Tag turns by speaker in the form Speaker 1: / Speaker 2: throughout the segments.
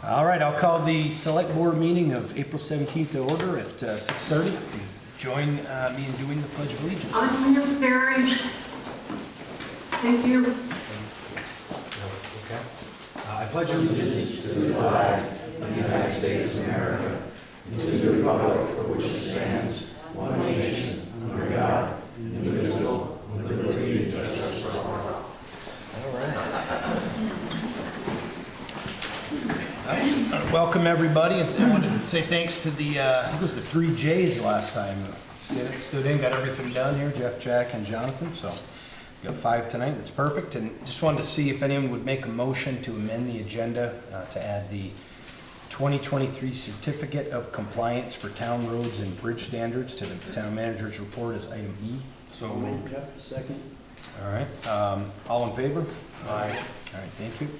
Speaker 1: All right, I'll call the select board meeting of April 17th to order at 6:30. If you join me in doing the Pledge of Allegiance.
Speaker 2: I'm here, Barry. Thank you.
Speaker 1: Okay. I pledge allegiance
Speaker 3: to the flag of the United States of America, and to the republic for which it stands, one nation, under God, indivisible, with liberty and justice for all.
Speaker 1: All right. Welcome everybody. I wanted to say thanks to the, I think it was the 3 J's last time. Stood in, got everything done here, Jeff, Jack, and Jonathan, so we got 5 tonight, that's perfect. And just wanted to see if anyone would make a motion to amend the agenda to add the 2023 Certificate of Compliance for Town Roads and Bridge Standards to the Town Manager's Report as item E.
Speaker 3: So moved. Second.
Speaker 1: All right, all in favor? Aye. All right, thank you.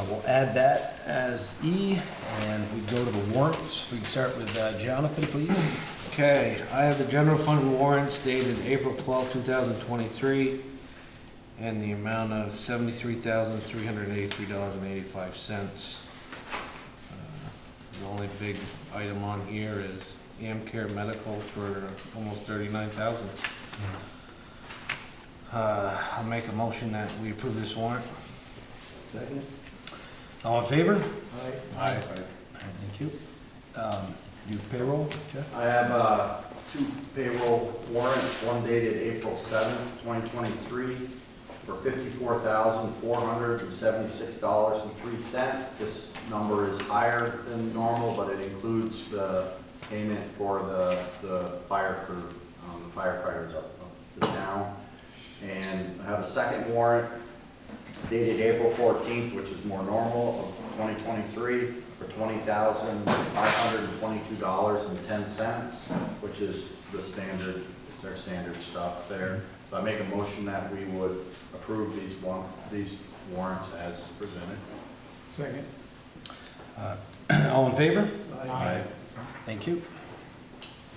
Speaker 1: We'll add that as E, and we go to the warrants. We can start with Jonathan, please.
Speaker 4: Okay, I have the general fund warrants dated April 12, 2023, and the amount of $73,383.85. The only big item on here is AmCare Medical for almost $39,000. I'll make a motion that we approve this warrant.
Speaker 3: Second.
Speaker 1: All in favor?
Speaker 3: Aye.
Speaker 1: Aye. All right, thank you. You payroll, Jeff?
Speaker 5: I have 2 payroll warrants, one dated April 7th, 2023 for $54,476.03. This number is higher than normal, but it includes the payment for the fire crew, the firefighters up the town. And I have a second warrant dated April 14th, which is more normal, of 2023 for $20,522.10, which is the standard, it's our standard stuff there. So I make a motion that we would approve these warrants as presented.
Speaker 3: Second.
Speaker 1: All in favor?
Speaker 3: Aye.
Speaker 1: Thank you.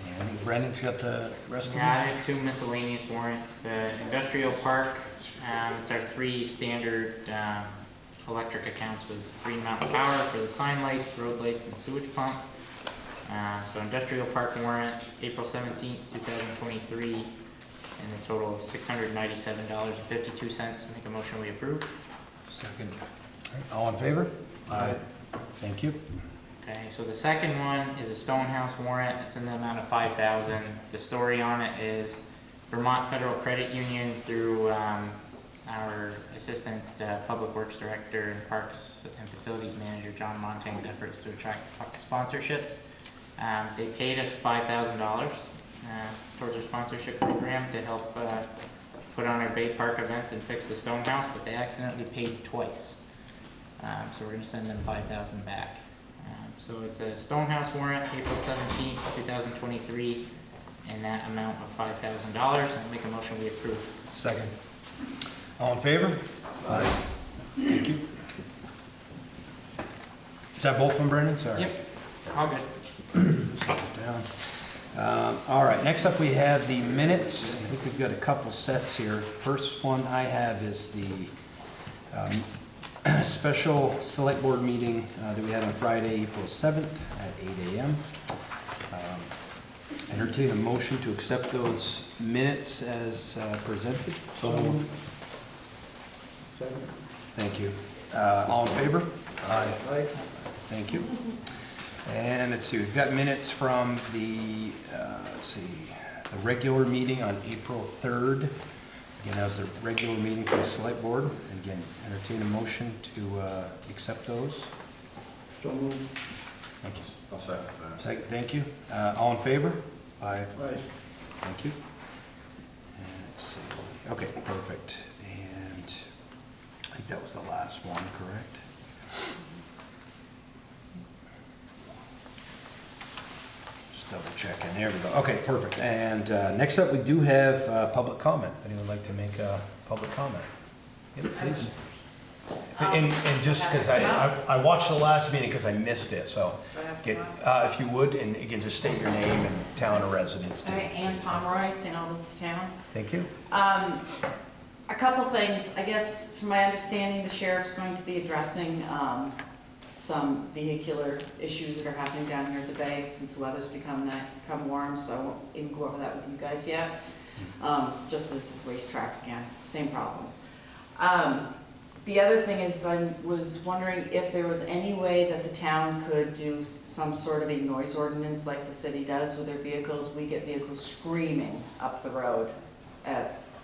Speaker 1: And I think Brendan's got the rest of them.
Speaker 6: Yeah, I have 2 miscellaneous warrants. The industrial park, it's our 3 standard electric accounts with Green Mountain Power for the sign lights, road lights, and sewage pump. So industrial park warrant, April 17th, 2023, and a total of $697.52. Make a motion we approve.
Speaker 1: Second. All in favor? Aye. Thank you.
Speaker 6: Okay, so the second one is a Stonehouse warrant. It's in the amount of $5,000. The story on it is Vermont Federal Credit Union through our Assistant Public Works Director and Parks and Facilities Manager, John Montagne's efforts to attract sponsorships. They paid us $5,000 towards our sponsorship program to help put on our Bay Park events and fix the Stonehouse, but they accidentally paid twice. So we're going to send them $5,000 back. So it's a Stonehouse warrant, April 17th, 2023, and that amount of $5,000. I'll make a motion we approve.
Speaker 1: Second. All in favor? Aye. Thank you. Is that both from Brendan? Sorry.
Speaker 6: Yep, all good.
Speaker 1: Slow it down. All right, next up we have the minutes. I think we've got a couple sets here. First one I have is the special select board meeting that we had on Friday, April 7th at 8 a.m. Entertain a motion to accept those minutes as presented.
Speaker 3: So moved. Second.
Speaker 1: Thank you. All in favor?
Speaker 3: Aye.
Speaker 1: Thank you. And let's see, we've got minutes from the, the regular meeting on April 3rd. Again, that was the regular meeting for the select board. Again, entertain a motion to accept those.
Speaker 3: So moved.
Speaker 1: Thank you.
Speaker 5: I'll second that.
Speaker 1: Second, thank you. All in favor?
Speaker 3: Aye.
Speaker 1: Thank you. And let's see. Okay, perfect. And I think that was the last one, correct? Just double checking. There we go. Okay, perfect. And next up, we do have public comment. Anyone like to make a public comment? Yep, please. And just because I watched the last meeting because I missed it, so get, if you would, and again, just state your name and town of residence.
Speaker 2: Hi, Ann Pomeroy, St. Albans Town.
Speaker 1: Thank you.
Speaker 2: A couple things. I guess, from my understanding, the sheriff's going to be addressing some vehicular issues that are happening down here at the bay since the weather's become warm, so I won't even go over that with you guys yet. Just that it's a racetrack again, same problems. The other thing is I was wondering if there was any way that the town could do some sort of a noise ordinance like the city does with their vehicles. We get vehicles screaming up the road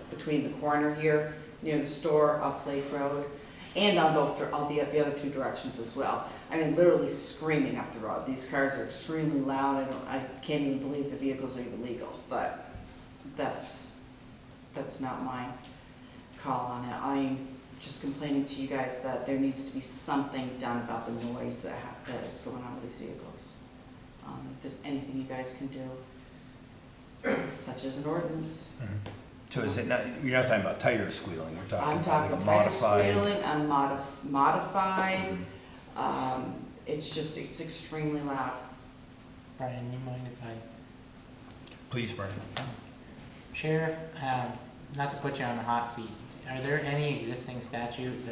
Speaker 2: between the corner here, near the store, up Lake Road, and on all the other two directions as well. I mean, literally screaming up the road. These cars are extremely loud. I can't even believe the vehicles are even legal, but that's not my call on it. I'm just complaining to you guys that there needs to be something done about the noise that is going on with these vehicles. If there's anything you guys can do, such as an ordinance.
Speaker 1: So is it not, you're not talking about tire squealing, you're talking
Speaker 2: I'm
Speaker 1: about
Speaker 2: talking
Speaker 1: like a
Speaker 2: tire
Speaker 1: modified?
Speaker 2: squealing, modified. It's extremely loud.
Speaker 6: Brian, you mind if I?
Speaker 1: Please, Brian.
Speaker 6: Sheriff, not to put you on the hot seat, are there any existing statutes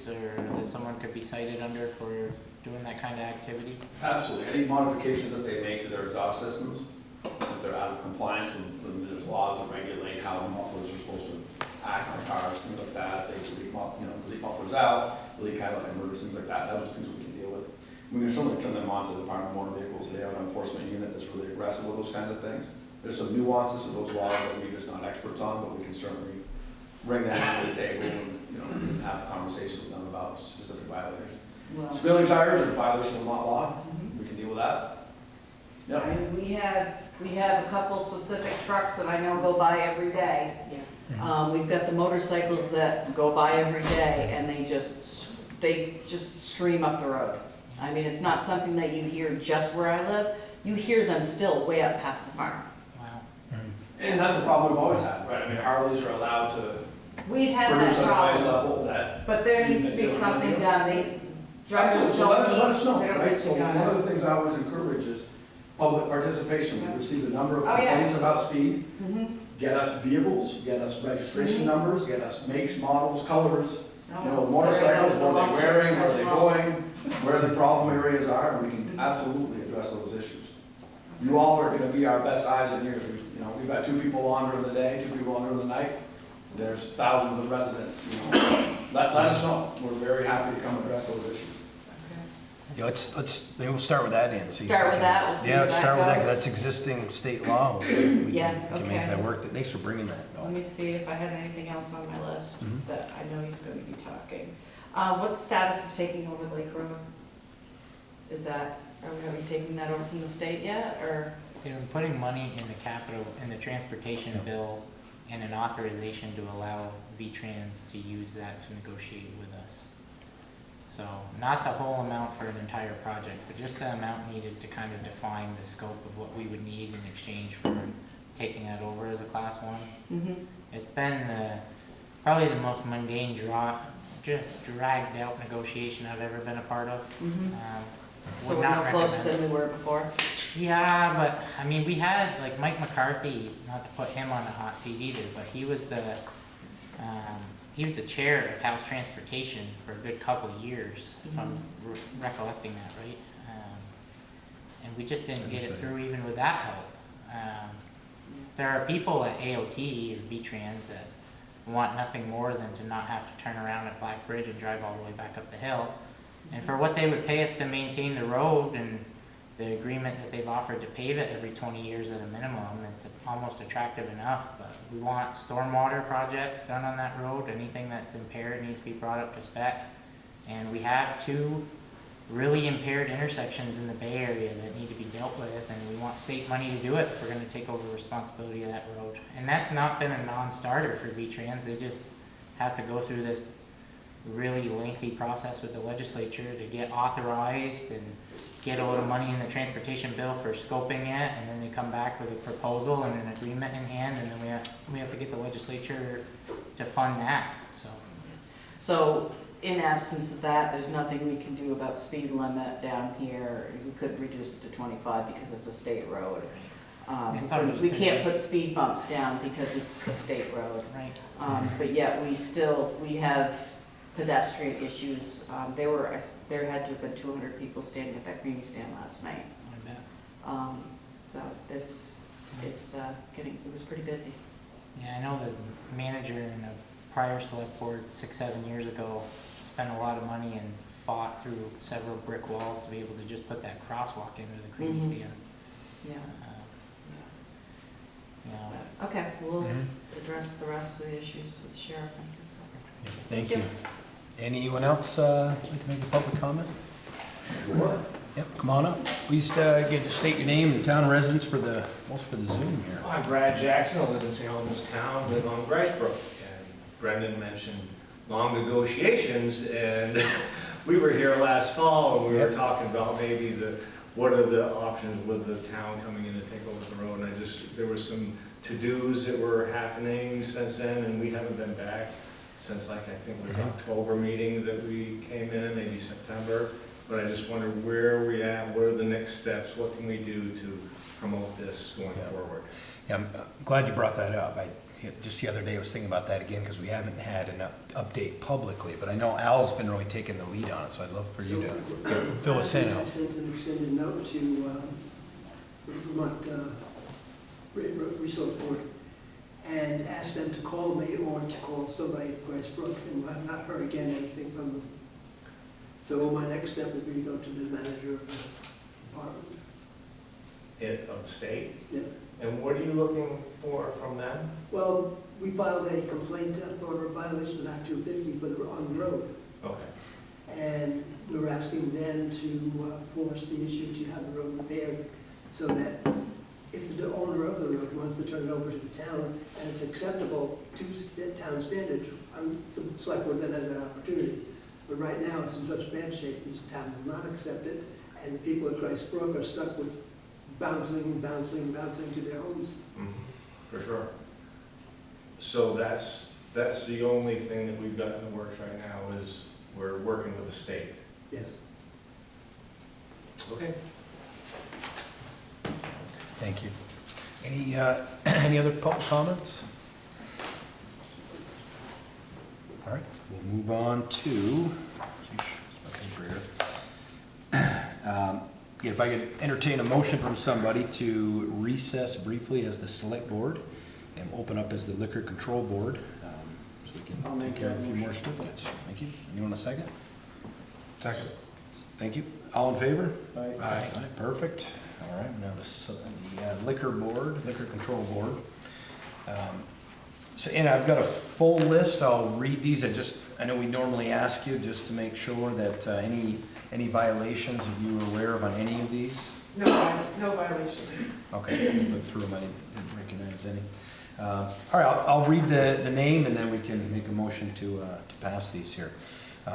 Speaker 6: or that someone could be cited under for doing that kind of activity?
Speaker 3: Absolutely. Any modifications that they make to their exhaust systems, if they're out of compliance with there's laws that regulate how the mufflers are supposed to act on cars, things like that, they leak mufflers out, leak kind of like motors, things like that. Those are things we can deal with. We can certainly turn them on to the Department of Motor Vehicles. They have an enforcement unit that's really aggressive with those kinds of things. There's some nuances to those laws that we're just not experts on, but we can certainly bring that to the table and have conversations with them about specific violators.
Speaker 2: Well,
Speaker 3: Spilling tires are a violation of law. We can deal with that.
Speaker 2: I
Speaker 3: Yep.
Speaker 2: mean, we have a couple specific trucks that I know go by every day. We've got the motorcycles that go by every day, and they just scream up the road. I mean, it's not something that you hear just where I live. You hear them still way up past the farm.
Speaker 6: Wow.
Speaker 3: And that's a problem we've always had, right? I mean, Harleys are allowed to
Speaker 2: We've had
Speaker 3: produce
Speaker 2: that
Speaker 3: at a noise
Speaker 2: problem,
Speaker 3: level that.
Speaker 2: but there needs to be something done. Drivers
Speaker 3: So let us know,
Speaker 2: they don't
Speaker 3: right?
Speaker 2: need to
Speaker 3: So
Speaker 2: go.
Speaker 3: one of the things I always encourage is public participation. We receive a number of
Speaker 2: Oh, yeah.
Speaker 3: complaints about speed.
Speaker 2: Mhm.
Speaker 3: Get us vehicles, get us registration numbers, get us makes, models, colors.
Speaker 2: Oh,
Speaker 3: You know,
Speaker 2: so
Speaker 3: motorcycles,
Speaker 2: they're
Speaker 3: what they're wearing, where they're
Speaker 2: well.
Speaker 3: going, where the problem areas are, and we can absolutely address those issues. You all are gonna be our best eyes and ears. We've got 2 people on during the day, 2 people on during the night. There's thousands of residents, Let us know. We're very happy to come address those issues.
Speaker 1: Yeah, maybe we'll start with that, Nancy.
Speaker 2: Start with that, we'll see
Speaker 1: Yeah,
Speaker 2: where
Speaker 1: let's
Speaker 2: that
Speaker 1: start with that,
Speaker 2: goes.
Speaker 1: 'cause that's existing state law. We'll see if we
Speaker 2: Yeah,
Speaker 1: can make
Speaker 2: okay.
Speaker 1: that work. Thanks for bringing that, though.
Speaker 2: Let me see if I had anything else on my list
Speaker 1: Mhm.
Speaker 2: that I know he's going to be talking. What's the status of taking over Lake Road? Have we taken that over from the state yet, or?
Speaker 6: They've been putting money in the transportation bill and an authorization to allow V-Trans to use that to negotiate with us. So, not the whole amount for an entire project, but just the amount needed to kind of define the scope of what we would need in exchange for taking that over as a Class 1.
Speaker 2: Mm-hmm.
Speaker 6: It's been probably the most mundane, just dragged out negotiation I've ever been a part of.
Speaker 2: Mm-hmm. So
Speaker 6: Would
Speaker 2: we're
Speaker 6: not
Speaker 2: no closer
Speaker 6: recommend it.
Speaker 2: than we were before?
Speaker 6: Yeah, but I mean, we had like Mike McCarthy, not to put him on the hot seat either, but he was the chair of House Transportation for a good couple of years, if I'm recollecting that right. And we just didn't get it through even with that help. There are people at AOT or V-Trans that want nothing more than to not have to turn around at Black Bridge and drive all the way back up the hill. And for what they would pay us to maintain the road and the agreement that they've offered to pave it every 20 years at a minimum, it's almost attractive enough. But we want stormwater projects done on that road. Anything that's impaired needs to be brought up to spec. And we have 2 really impaired intersections in the Bay Area that need to be dealt with, and we want state money to do it if we're going to take over responsibility of that road. And that's not been a non-starter for V-Trans. They just have to go through this really lengthy process with the legislature to get authorized and get a little money in the transportation bill for scoping it, and then they come back with a proposal and an agreement in hand, and then we have to get the legislature to fund that.
Speaker 2: So in absence of that, there's nothing we can do about speed limit down here. We couldn't reduce it to 25 because it's a state road. We can't put speed bumps down because it's a state road.
Speaker 6: Right.
Speaker 2: But yet we have pedestrian issues. There had to have been 200 people standing at that creamy stand last night.
Speaker 6: I bet.
Speaker 2: So it was pretty busy.
Speaker 6: Yeah, I know the manager in the prior select board 6-7 years ago spent a lot of money and fought through several brick walls to be able to just put that crosswalk into the creamy
Speaker 2: Mhm.
Speaker 6: stand.
Speaker 2: Yeah.
Speaker 6: You know,
Speaker 2: But, okay, we'll
Speaker 1: Mhm.
Speaker 2: address the rest of the issues with the sheriff and so.
Speaker 1: Thank you. Anyone else like to make a public comment?
Speaker 5: Sure.
Speaker 1: Yep, come on up. Please just state your name and town residence for the Zoom here.
Speaker 7: I'm Brad Jackson, I live in St. Albans Town, live on Gricebrook. And Brendan mentioned long negotiations, and we were here last fall, and we were
Speaker 1: Yep.
Speaker 7: talking about maybe what are the options with the town coming in to take over the road. And there were some to-dos that were happening since then, and we haven't been back since, like, I think it was October meeting that we came in, maybe September. But I just wonder where are we at, what are the next steps, what can we do to promote this going
Speaker 1: Yeah.
Speaker 7: forward?
Speaker 1: Yeah, I'm glad you brought that up. Just the other day I was thinking about that again because we haven't had an update publicly, but I know Al's been really taking the lead on it, so I'd love for you to fill us in.
Speaker 8: I sent an extended note to Vermont Resource Board and asked them to call me or to call somebody at Gricebrook, and I've not heard again anything from them. So my next step would be to go to the manager of the department.
Speaker 7: Of the state?
Speaker 8: Yes.
Speaker 7: And what are you looking for from them?
Speaker 8: Well, we filed a complaint for a violation of Act 250 on the road.
Speaker 7: Okay.
Speaker 8: And we're asking them to force the issue to have the road repaired so that if the owner of the road wants to turn it over to the town and it's acceptable to town standards, the select board then has that opportunity. But right now, it's in such bad shape, this town will not accept it, and the people at Gricebrook are stuck with bouncing to their homes.
Speaker 7: For sure. So that's the only thing that we've got in the works right now is we're working with the state.
Speaker 8: Yes.
Speaker 7: Okay.
Speaker 1: Thank you. Any other public comments? All right, we'll move on to, if I could entertain a motion from somebody to recess briefly as the select board and open up as the liquor control board, so we can take care of a few more certificates. Thank you. Anyone a second?
Speaker 7: Second.
Speaker 1: Thank you. All in favor?
Speaker 8: Aye.
Speaker 1: Aye, perfect. All right, now the liquor board, liquor control board. So, and I've got a full list. I'll read these. I know we normally ask you just to make sure that any violations that you were aware of on any of these.
Speaker 9: No violation.
Speaker 1: Okay, I'll look through them. I didn't recognize any. All right, I'll read the name and then we can make a motion to pass these here.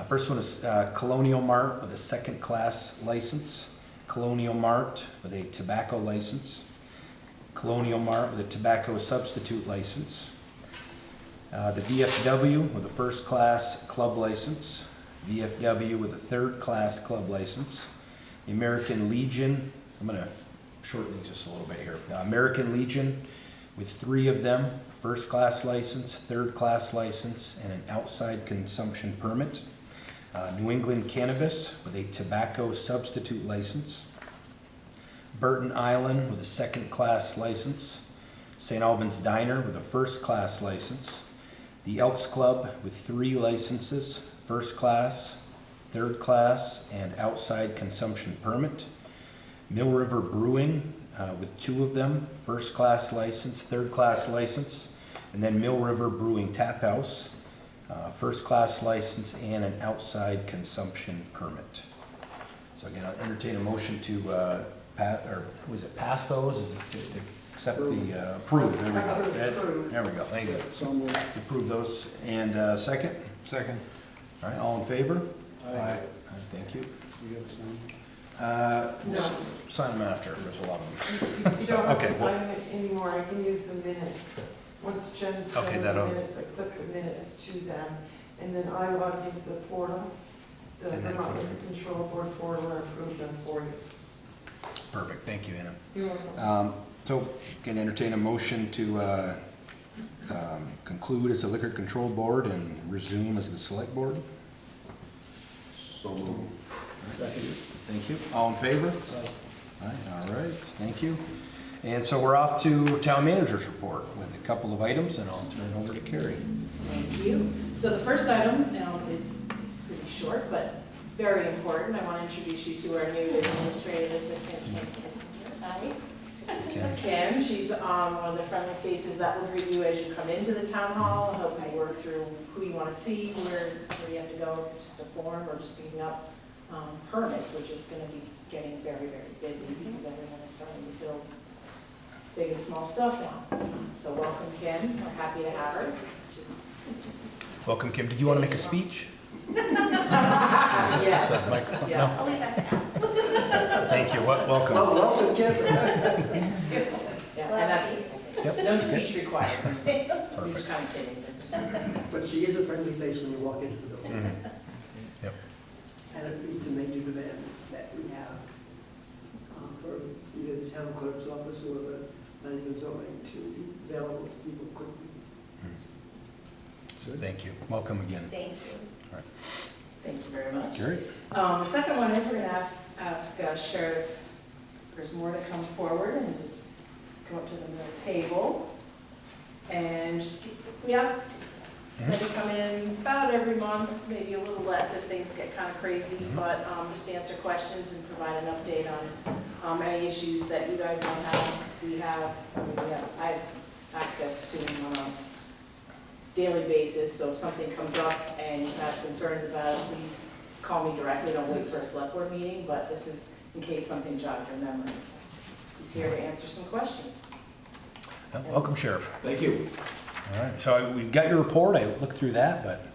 Speaker 1: First one is Colonial Mart with a second-class license. Colonial Mart with a tobacco license. Colonial Mart with a tobacco substitute license. The VFW with a first-class club license. VFW with a third-class club license. The American Legion, I'm going to shorten these just a little bit here. American Legion with 3 of them, first-class license, third-class license, and an outside consumption permit. New England Cannabis with a tobacco substitute license. Burton Island with a second-class license. St. Albans Diner with a first-class license. The Elks Club with 3 licenses, first class, third class, and outside consumption permit. Mill River Brewing with 2 of them, first class license, third class license, and then Mill River Brewing Tap House, first class license and an outside consumption permit. So again, I'll entertain a motion to pass those? Is it to accept the approve? There we go. There we go. Thank you.
Speaker 8: So moved.
Speaker 1: Approve those. And second?
Speaker 4: Second.
Speaker 1: All right, all in favor?
Speaker 8: Aye.
Speaker 1: Thank you.
Speaker 8: You have a sign?
Speaker 9: No.
Speaker 1: Sign them after, there's a lot of them.
Speaker 9: You don't have
Speaker 1: Okay,
Speaker 9: to
Speaker 1: well-
Speaker 9: sign it anymore, I can use the minutes. Once Jen's done
Speaker 1: Okay,
Speaker 9: the
Speaker 1: that'll-
Speaker 9: minutes, I clip the minutes to them, and then I log into the portal, the
Speaker 1: And then
Speaker 9: Vermont
Speaker 1: put it-
Speaker 9: Liquor Control Board portal, and approve them for you.
Speaker 1: Perfect, thank you, Anna.
Speaker 9: You're welcome.
Speaker 1: So, can entertain a motion to conclude as a liquor control board and resume as the select board?
Speaker 5: So moved.
Speaker 1: Thank you. All in favor? Aye, all right, thank you. And so we're off to town manager's report with a couple of items, and I'll turn it over to Carrie.
Speaker 2: Thank you. So the first item is pretty short, but very important. I want to introduce you to our new administrative assistant, Kim Kissinger. Hi. This is Kim. She's one of the friendly faces that will greet you as you come into the town hall, help you work through who you want to see, where you have to go, if it's just a form or just picking up permits, which is going to be getting very, very busy because everyone is starting to build big and small stuff now. So welcome, Kim. We're happy to have her.
Speaker 1: Welcome, Kim. Did you want to make a speech?
Speaker 2: Yes.
Speaker 1: Is that the microphone?
Speaker 2: Yeah.
Speaker 1: No? Thank you. Welcome.
Speaker 8: Welcome, Kim.
Speaker 2: Yeah, and that's it.
Speaker 1: Yep.
Speaker 2: No speech required. We're
Speaker 1: Perfect.
Speaker 2: just kind of kidding.
Speaker 8: But she is a friendly face when you walk into the building.
Speaker 1: Mhm. Yep.
Speaker 8: And it meets a major demand that we have for either the town clerk's office or the planning and zoning to be available to people quickly.
Speaker 1: So thank you. Welcome again.
Speaker 9: Thank you.
Speaker 2: Thank you very much.
Speaker 1: Carrie?
Speaker 2: The second one is we're going to ask Sheriff Grismore to come forward and just come up to the middle table. And we ask them to come in about every month, maybe a little less if things get kind of crazy, but just answer questions and provide an update on any issues that you guys might have. I have access to them on a daily basis, so if something comes up and you have concerns about it, please call me directly. Don't wait for a select board meeting, but this is in case something jogs your memory. So he's here to answer some questions.
Speaker 1: Welcome, Sheriff.
Speaker 3: Thank you.
Speaker 1: All right, so we got your report. I looked through that, but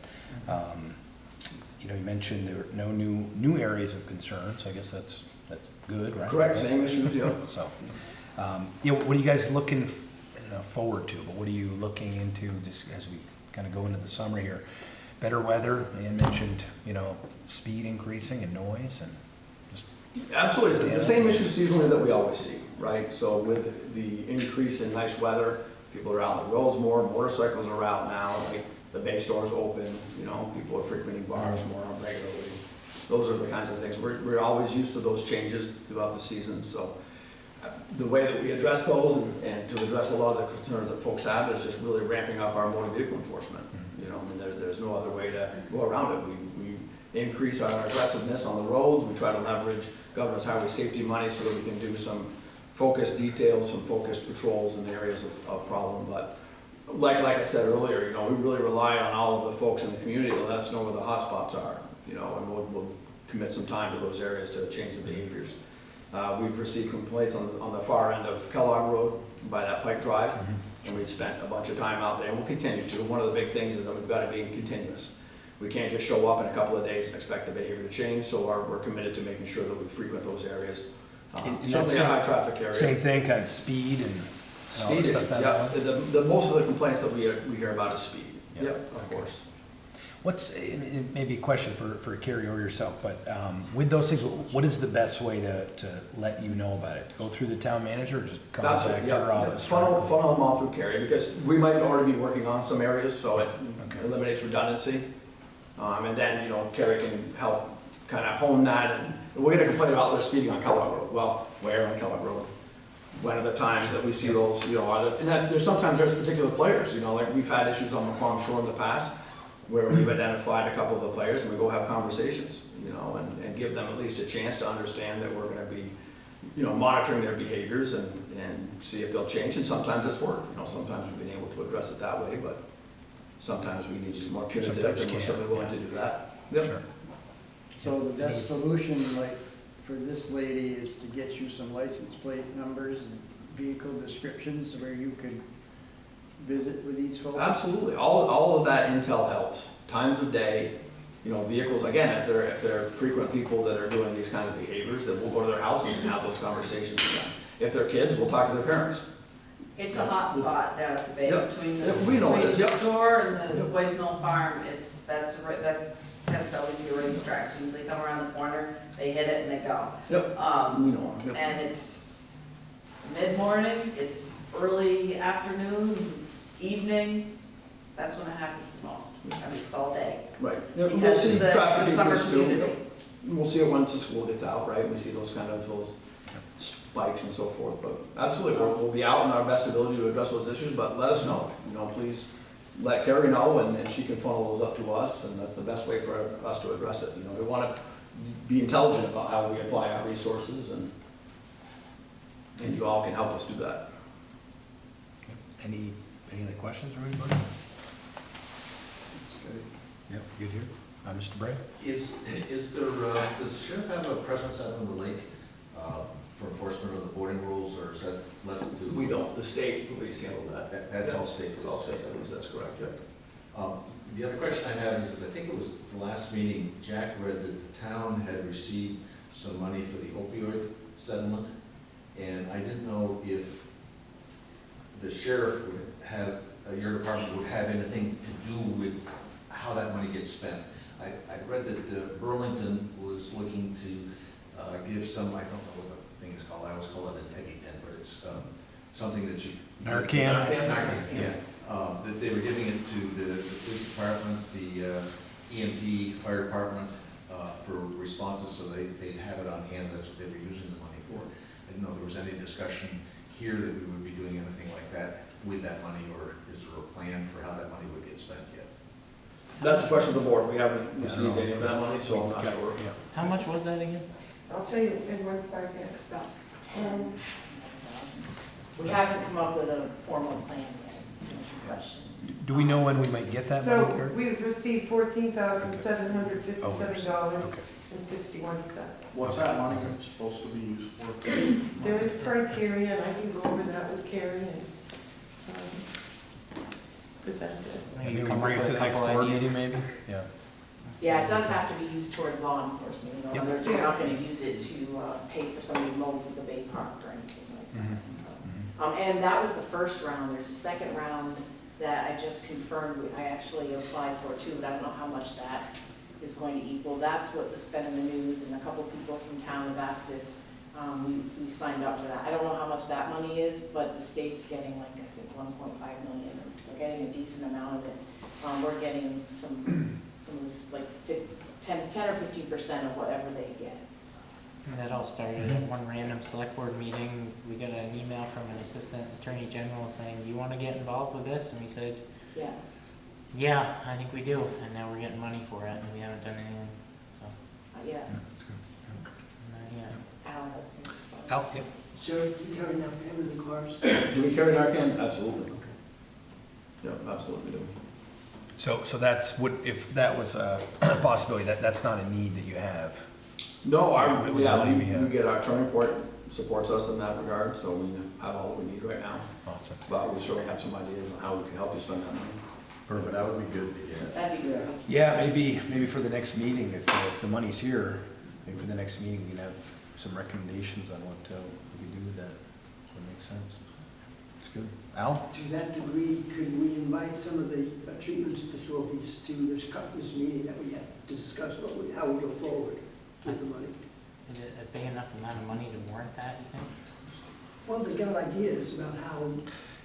Speaker 1: you know, you mentioned there were no new areas of concern, so I guess that's good, right?
Speaker 3: Correct, same issues, yeah.
Speaker 1: So, you know, what are you guys looking forward to? But what are you looking into just as we kind of go into the summer here? Better weather, and mentioned, you know, speed increasing and noise and just.
Speaker 3: Absolutely, it's the same issues seasonally that we always see, right? So with the increase in nice weather, people are out on the roads more, motorcycles are out now, like the bay store's open, you know, people are frequenting bars more regularly. Those are the kinds of things. We're always used to those changes throughout the season, so the way that we address those and to address a lot of the concerns that folks have is just really ramping up our motor vehicle enforcement. You know, I mean, there's no other way to go around it. We increase our aggressiveness on the roads. We try to leverage governor's highway safety money so that we can do some focused details, some focused patrols in the areas of problem. But like I said earlier, you know, we really rely on all of the folks in the community to let us know where the hot spots are, you know, and we'll commit some time to those areas to change the behaviors. We've received complaints on the far end of Kellogg Road by that Pike Drive, and we've spent a bunch of time out there, and we'll continue to. One of the big things is that we've got to be continuous. We can't just show up in a couple of days and expect the behavior to change, so we're committed to making sure that we frequent those areas. Certainly a high traffic area.
Speaker 1: Same thing, kind of speed and.
Speaker 3: Speed issues, yeah. The most of the complaints that we hear about is speed.
Speaker 1: Yep.
Speaker 3: Yep, of course.
Speaker 1: What's, it may be a question for Carrie or yourself, but with those things, what is the best way to let you know about it? Go through the town manager or just come back to your office?
Speaker 3: Funnel them all through Carrie, because we might already be working on some areas, so it eliminates redundancy. And then, you know, Carrie can help kind of hone that, and we're gonna complain about their speeding on Kellogg Road. Well, where on Kellogg Road? When are the times that we see those, you know, and then sometimes there's particular players, you know, like we've had issues on McQuam Shore in the past, where we've identified a couple of the players and we go have conversations, you know, and give them at least a chance to understand that we're gonna be, you know, monitoring their behaviors and see if they'll change, and sometimes it's worked, you know, sometimes we've been able to address it that way, but sometimes we need some more punitive, and we're certainly willing to do that. Yep.
Speaker 1: Sure.
Speaker 10: So the best solution, like, for this lady is to get you some license plate numbers and vehicle descriptions where you could visit with these folks?
Speaker 3: Absolutely, all of that intel helps. Times of day, you know, vehicles, again, if they're frequent people that are doing these kinds of behaviors, then we'll go to their houses and have those conversations with them. If they're kids, we'll talk to their parents.
Speaker 2: It's a hot spot down at the bay
Speaker 3: Yep.
Speaker 2: between
Speaker 3: Yep, we know it is.
Speaker 2: the
Speaker 3: Yep.
Speaker 2: store and the Boys Knoll Farm. That tends to always be a racetrack. As soon as they come around the corner, they hit it and they go.
Speaker 3: Yep. We know. Yep.
Speaker 2: And it's mid-morning, it's early afternoon, evening. That's when it happens the most. I mean, it's all day.
Speaker 3: Right. Yeah, we'll
Speaker 2: Because
Speaker 3: see
Speaker 2: it's a
Speaker 3: traffic
Speaker 2: summer
Speaker 3: increase too.
Speaker 2: community.
Speaker 3: We'll see it once the school gets out, right? We see those kind of, those spikes and so forth, but absolutely, we'll be out in our best ability to address those issues, but let us know, please let Carrie know, and she can funnel those up to us, and that's the best way for us to address it. We want to be intelligent about how we apply our resources, and you all can help us do that.
Speaker 1: Any other questions from anybody? Yep, good here. Mr. Bray?
Speaker 11: Is there, does the sheriff have a presence out on the lake for enforcement of the boarding rules, or is that left to?
Speaker 3: We don't, the state police handle that.
Speaker 11: That's all state police?
Speaker 3: All state police, that's correct, yeah.
Speaker 11: The other question I have is that I think it was the last meeting, Jack read that the town had received some money for the opioid settlement, and I didn't know if the sheriff would have, your department would have anything to do with how that money gets spent. I read that Burlington was looking to give some, I don't know what the thing is called, I always call it an EpiPen, but it's something that you.
Speaker 1: Narcan?
Speaker 11: Narcan,
Speaker 1: Yeah.
Speaker 11: That they were giving it to the police department, the EMT, fire department, for responses, so they'd have it on hand. That's what they were using the money for. I didn't know if there was any discussion here that we would be doing anything like that with that money, or is there a plan for how that money would get spent yet?
Speaker 3: That's a question of the board. We haven't received any of that money, so I'm not sure.
Speaker 1: Yeah.
Speaker 6: How much was that again?
Speaker 9: I'll tell you in 1 second.
Speaker 2: It's about 10. We haven't come up with a formal plan yet, is your question.
Speaker 1: Do we know when we might get that money,
Speaker 9: So
Speaker 1: Kurt?
Speaker 9: we've received $14,757.61.
Speaker 5: What's that money supposed to be used for?
Speaker 9: There is criteria, and I can go over that with Carrie and present it.
Speaker 1: Maybe we
Speaker 6: come up
Speaker 1: bring it
Speaker 6: with
Speaker 1: to
Speaker 6: a
Speaker 1: the next
Speaker 6: couple
Speaker 1: board
Speaker 6: ideas.
Speaker 1: meeting, maybe? Yeah.
Speaker 2: Yeah, it does have to be used towards law enforcement,
Speaker 1: Yep.
Speaker 2: In other words, we're not gonna use it to pay for somebody to mow the Bay Park or anything like
Speaker 1: Mhm.
Speaker 2: that, so. And that was the first round. There's a second round that I just confirmed. I actually applied for too, but I don't know how much that is going to equal. That's what was spent in the news, and a couple people from town have asked if we signed up for that. I don't know how much that money is, but the state's getting like, I think, 1.5 million. They're getting a decent amount of it. We're getting some of this, like 10 or 15% of whatever they get.
Speaker 6: And that all started at one random select board meeting. We got an email from an assistant attorney general saying, "You want to get involved with this?" And we said,
Speaker 2: Yeah,
Speaker 6: "Yeah, I think we do." And now we're getting money for it, and we haven't done anything. So,
Speaker 2: yeah,
Speaker 1: That's good.
Speaker 6: yeah.
Speaker 2: Al has been.
Speaker 1: Al, yep.
Speaker 8: So you carry enough pay with the cars?
Speaker 3: Do we carry Narcan? Absolutely. Yep, absolutely do.
Speaker 1: So that's what, if that was a possibility, that's not a need that you have?
Speaker 3: No,
Speaker 1: With the money we have.
Speaker 3: we get our attorney report, supports us in that regard, so we have all that we need right now.
Speaker 1: Awesome.
Speaker 3: But we certainly have some ideas on how we can help you spend that money.
Speaker 1: Perfect.
Speaker 5: That would be good to get.
Speaker 2: That'd be good.
Speaker 1: Yeah, maybe for the next meeting, if the money's here, maybe for the next meeting, we can have some recommendations on what we can do with that. That makes sense. It's good. Al?
Speaker 8: To that degree, could we invite some of the treatment facilities to this meeting that we have to discuss how we go forward with the money?
Speaker 6: Is it a big enough amount of money to warrant that, you think?
Speaker 8: Well, they got ideas about how.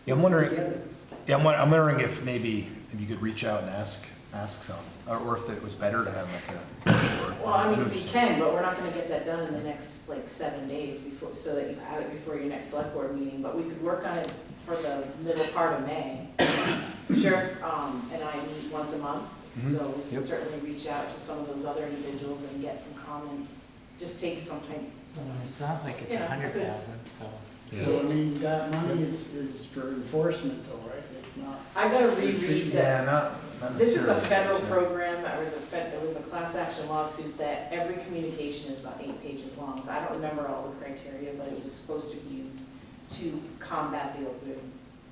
Speaker 1: Yeah, I'm wondering,
Speaker 8: together.
Speaker 1: yeah, I'm wondering if maybe you could reach out and ask some, or if it was better to have like a.
Speaker 2: Well, I mean, we can, but we're not gonna get that done in the next, like, 7 days before, so that you have it before your next select board meeting, but we could work on it for the middle part of May. Sheriff, and I meet once a month, so we can
Speaker 1: Yep.
Speaker 2: certainly reach out to some of those other individuals and get some comments. Just takes some time.
Speaker 6: It's not like it's
Speaker 2: Yeah,
Speaker 6: 100,000, so.
Speaker 10: So, I mean, that money is for enforcement though, right? It's not.
Speaker 2: I gotta reread that.
Speaker 1: not
Speaker 2: This is a
Speaker 1: necessarily,
Speaker 2: federal
Speaker 1: so.
Speaker 2: program. There was a class action lawsuit that every communication is about 8 pages long. So I don't remember all the criteria, but it was supposed to be used to combat the opioid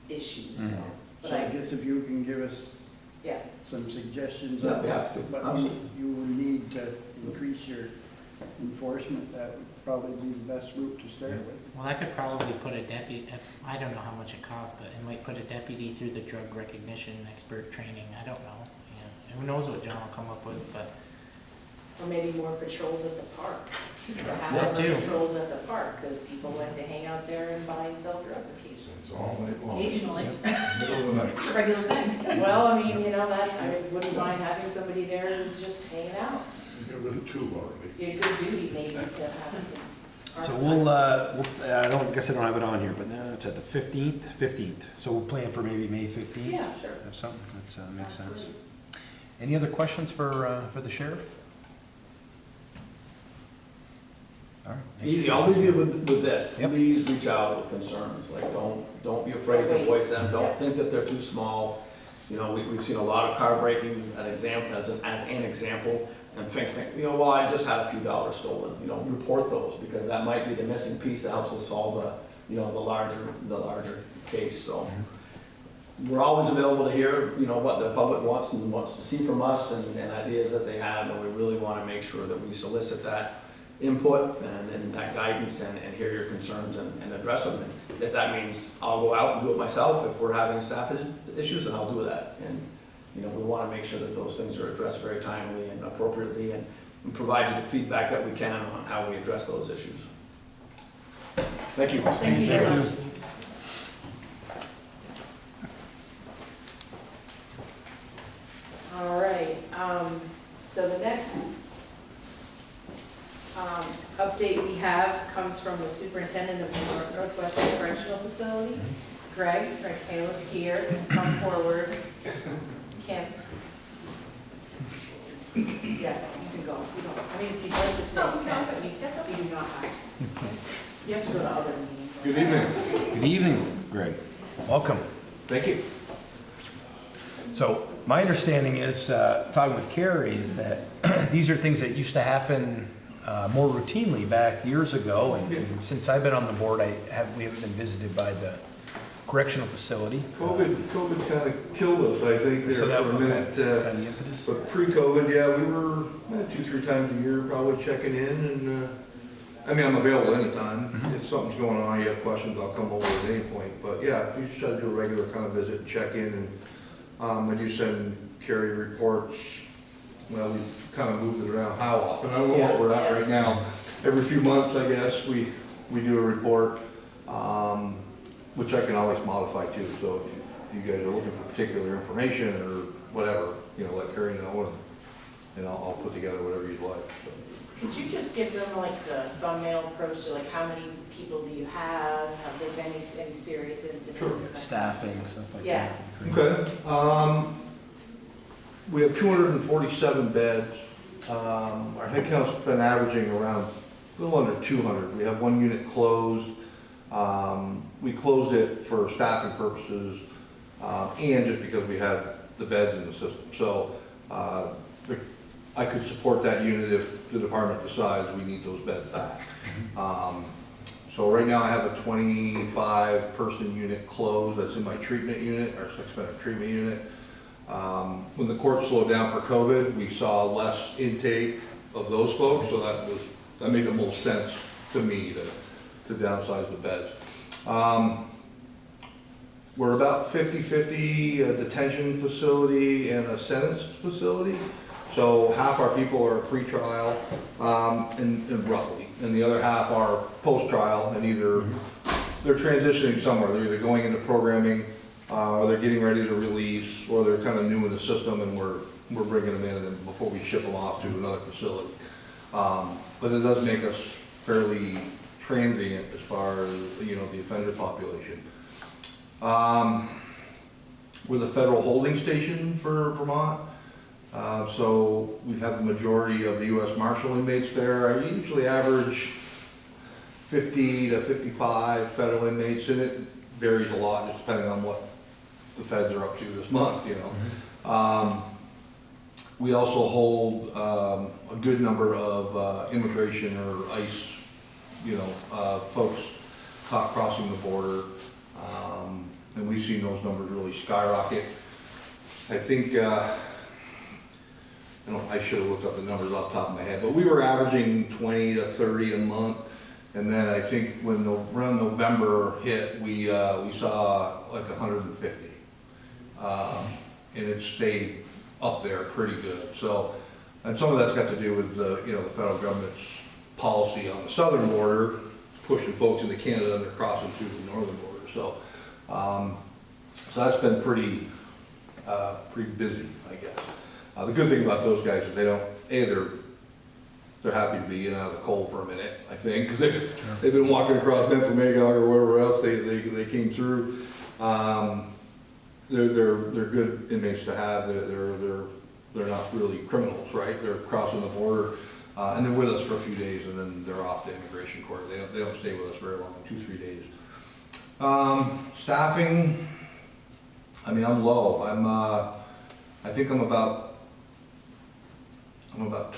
Speaker 2: issues, so.
Speaker 1: Mhm.
Speaker 2: But
Speaker 10: So I guess if you can give us
Speaker 2: yeah,
Speaker 10: some suggestions.
Speaker 3: Yeah, we have to.
Speaker 10: But
Speaker 3: Absolutely.
Speaker 10: you would need to increase your enforcement, that would probably be the best route to start with.
Speaker 6: Well, I could probably put a deputy, I don't know how much it costs, but it might put a deputy through the drug recognition expert training. I don't know. Yeah. Who knows what John will come up with, but.
Speaker 2: or maybe more patrols at the park. Just to have
Speaker 6: That
Speaker 2: more
Speaker 6: too.
Speaker 2: patrols at the park, because people like to hang out there and buy and sell drug occasionally.
Speaker 7: It's all night long.
Speaker 2: Occasionally.
Speaker 7: Middle of the night.
Speaker 2: It's a regular thing. Well, I mean, that, I wouldn't mind having somebody there who's just hanging out.
Speaker 11: Two already.
Speaker 2: Be a good duty maybe to have some.
Speaker 1: So we'll, I guess I don't have it on here, but it's at the 15th. So we'll plan for maybe May 15th.
Speaker 2: Yeah, sure.
Speaker 1: Have something, that makes
Speaker 2: Sounds
Speaker 1: sense. Any other questions for the sheriff? All right.
Speaker 3: Easy, I'll leave you with this,
Speaker 1: Yep.
Speaker 3: please reach out with concerns, like, don't be afraid to voice them, don't think that they're too small. You know, we've seen a lot of car breaking, as an example, and folks think, you know, well, I just had a few dollars stolen, you know, report those, because that might be the missing piece that helps us solve the larger case, so. We're always available to hear, you know, what the public wants to see from us and ideas that they have, and we really wanna make sure that we solicit that input and that guidance and hear your concerns and address them. And if that means I'll go out and do it myself, if we're having staff issues, then I'll do that. And, you know, we wanna make sure that those things are addressed very timely and appropriately and provide you the feedback that we can on how we address those issues. Thank you.
Speaker 2: Thank you very much. All right, so the next update we have comes from the superintendent of the Northwest Correctional Facility, Greg Kalis here, come forward. Kim. Yeah, you can go. You don't, I mean, if you'd like to stay, you can, but you do not have to. You have to go to other meetings.
Speaker 11: Good evening.
Speaker 1: Good evening, Greg. Welcome.
Speaker 11: Thank you.
Speaker 1: So my understanding is, talking with Carrie, is that these are things that used to happen more routinely back years ago, and since I've been on the board, we haven't been visited by the correctional facility.
Speaker 12: COVID kind of killed us, I think, there
Speaker 1: So that
Speaker 12: for a
Speaker 1: was
Speaker 12: minute.
Speaker 1: kind of the impetus.
Speaker 12: But pre-COVID, yeah, we were 2-3 times a year probably checking in, and I mean, I'm available anytime. If something's going on, you have questions, I'll come over at any point. But yeah, we just try to do a regular kind of visit and check in, and I do send Carrie reports. Well, we kind of moved it around how often. I don't know what we're at right now. Every few months, I guess, we do a report, which I can always modify too. So if you guys are looking for particular information or whatever, you know, let Carrie know, and I'll put together whatever you'd like. So.
Speaker 2: Could you just give them like the thumbnail approach to like how many people do you have there been any serious incidents?
Speaker 12: Sure.
Speaker 1: Staffing, stuff like
Speaker 2: Yeah.
Speaker 1: that.
Speaker 12: Okay. We have 247 beds. Our head count's been averaging around a little under 200. We have one unit closed. We closed it for staffing purposes and just because we had the beds in the system. So I could support that unit if the department decides we need those beds back. So right now I have a 25-person unit closed. That's in my treatment unit, our sex offender treatment unit. When the court slowed down for COVID, we saw less intake of those folks, so that made the most sense to me to downsize the beds. We're about 50-50 a detention facility and a sentence facility. So half our people are pretrial, and roughly, and the other half are post-trial, and either they're transitioning somewhere. They're either going into programming, or they're getting ready to release, or they're kind of new in the system, and we're bringing them in and before we ship them off to another facility. But it does make us fairly transient as far as, you know, the offender population. We're the federal holding station for Vermont. So we have the majority of the U.S. Marshal inmates there. I usually average 50 to 55 federal inmates, and it varies a lot just depending on what the feds are up to this month, you know. We also hold a good number of immigration or ICE, you know, folks caught crossing the border, and we've seen those numbers really skyrocket. I think, I should have looked up the numbers off the top of my head, but we were averaging 20 to 30 a month. And then I think when around November hit, we saw like 150. And it stayed up there pretty good. So, and some of that's got to do with the federal government's policy on the southern border, pushing folks into Canada and they're crossing through the northern border. So, so that's been pretty busy, I guess. The good thing about those guys is they're they're happy to be in and out of the cold for a minute, I think, because they've been walking across Memphremagog or wherever else they came through. They're good inmates to have. They're not really criminals, right? They're crossing the border, and they're with us for a few days, and then they're off to immigration court. They don't stay with us very long, 2-3 days. Staffing, I mean, I'm low. I think I'm about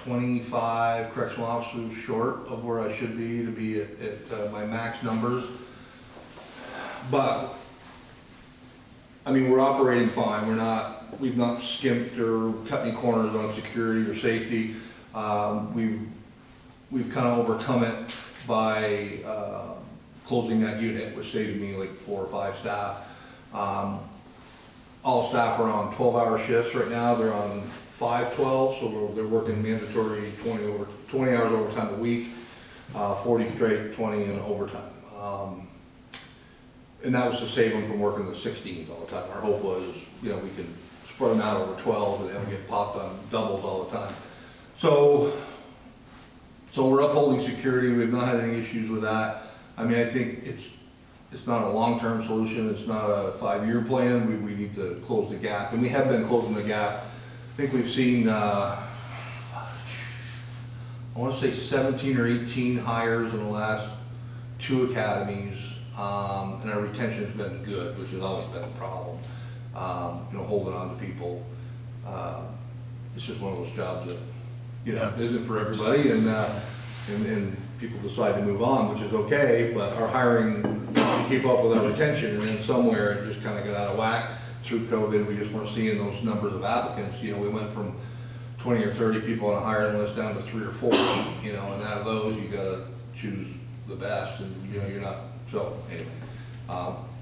Speaker 12: 25 correctional officers short of where I should be to be at my max numbers. But, I mean, we're operating fine. We've not skimped or cut any corners on security or safety. We've kind of overcome it by closing that unit, which saved me like 4 or 5 staff. All staff are on 12-hour shifts right now. They're on 5/12, so they're working mandatory 20 hours overtime a week, 40 straight, 20 in overtime. And that was to save them from working the 16s all the time. Our hope was, you know, we can spread them out over 12 and they don't get popped on doubles all the time. So we're upholding security. We've not had any issues with that. I mean, I think it's not a long-term solution. It's not a 5-year plan. We need to close the gap, and we have been closing the gap. I think we've seen, I want to say 17 or 18 hires in the last 2 academies, and our retention has been good, which has always been a problem. You know, holding on to people. It's just one of those jobs that, you know, isn't for everybody, and people decide to move on, which is okay, but our hiring, to keep up with our retention, and then somewhere it just kind of got out of whack. Through COVID, we just weren't seeing those numbers of applicants. You know, we went from 20 or 30 people on a hiring list down to 3 or 4, you know, and out of those, you gotta choose the best, and, you know, you're not, so, anyway.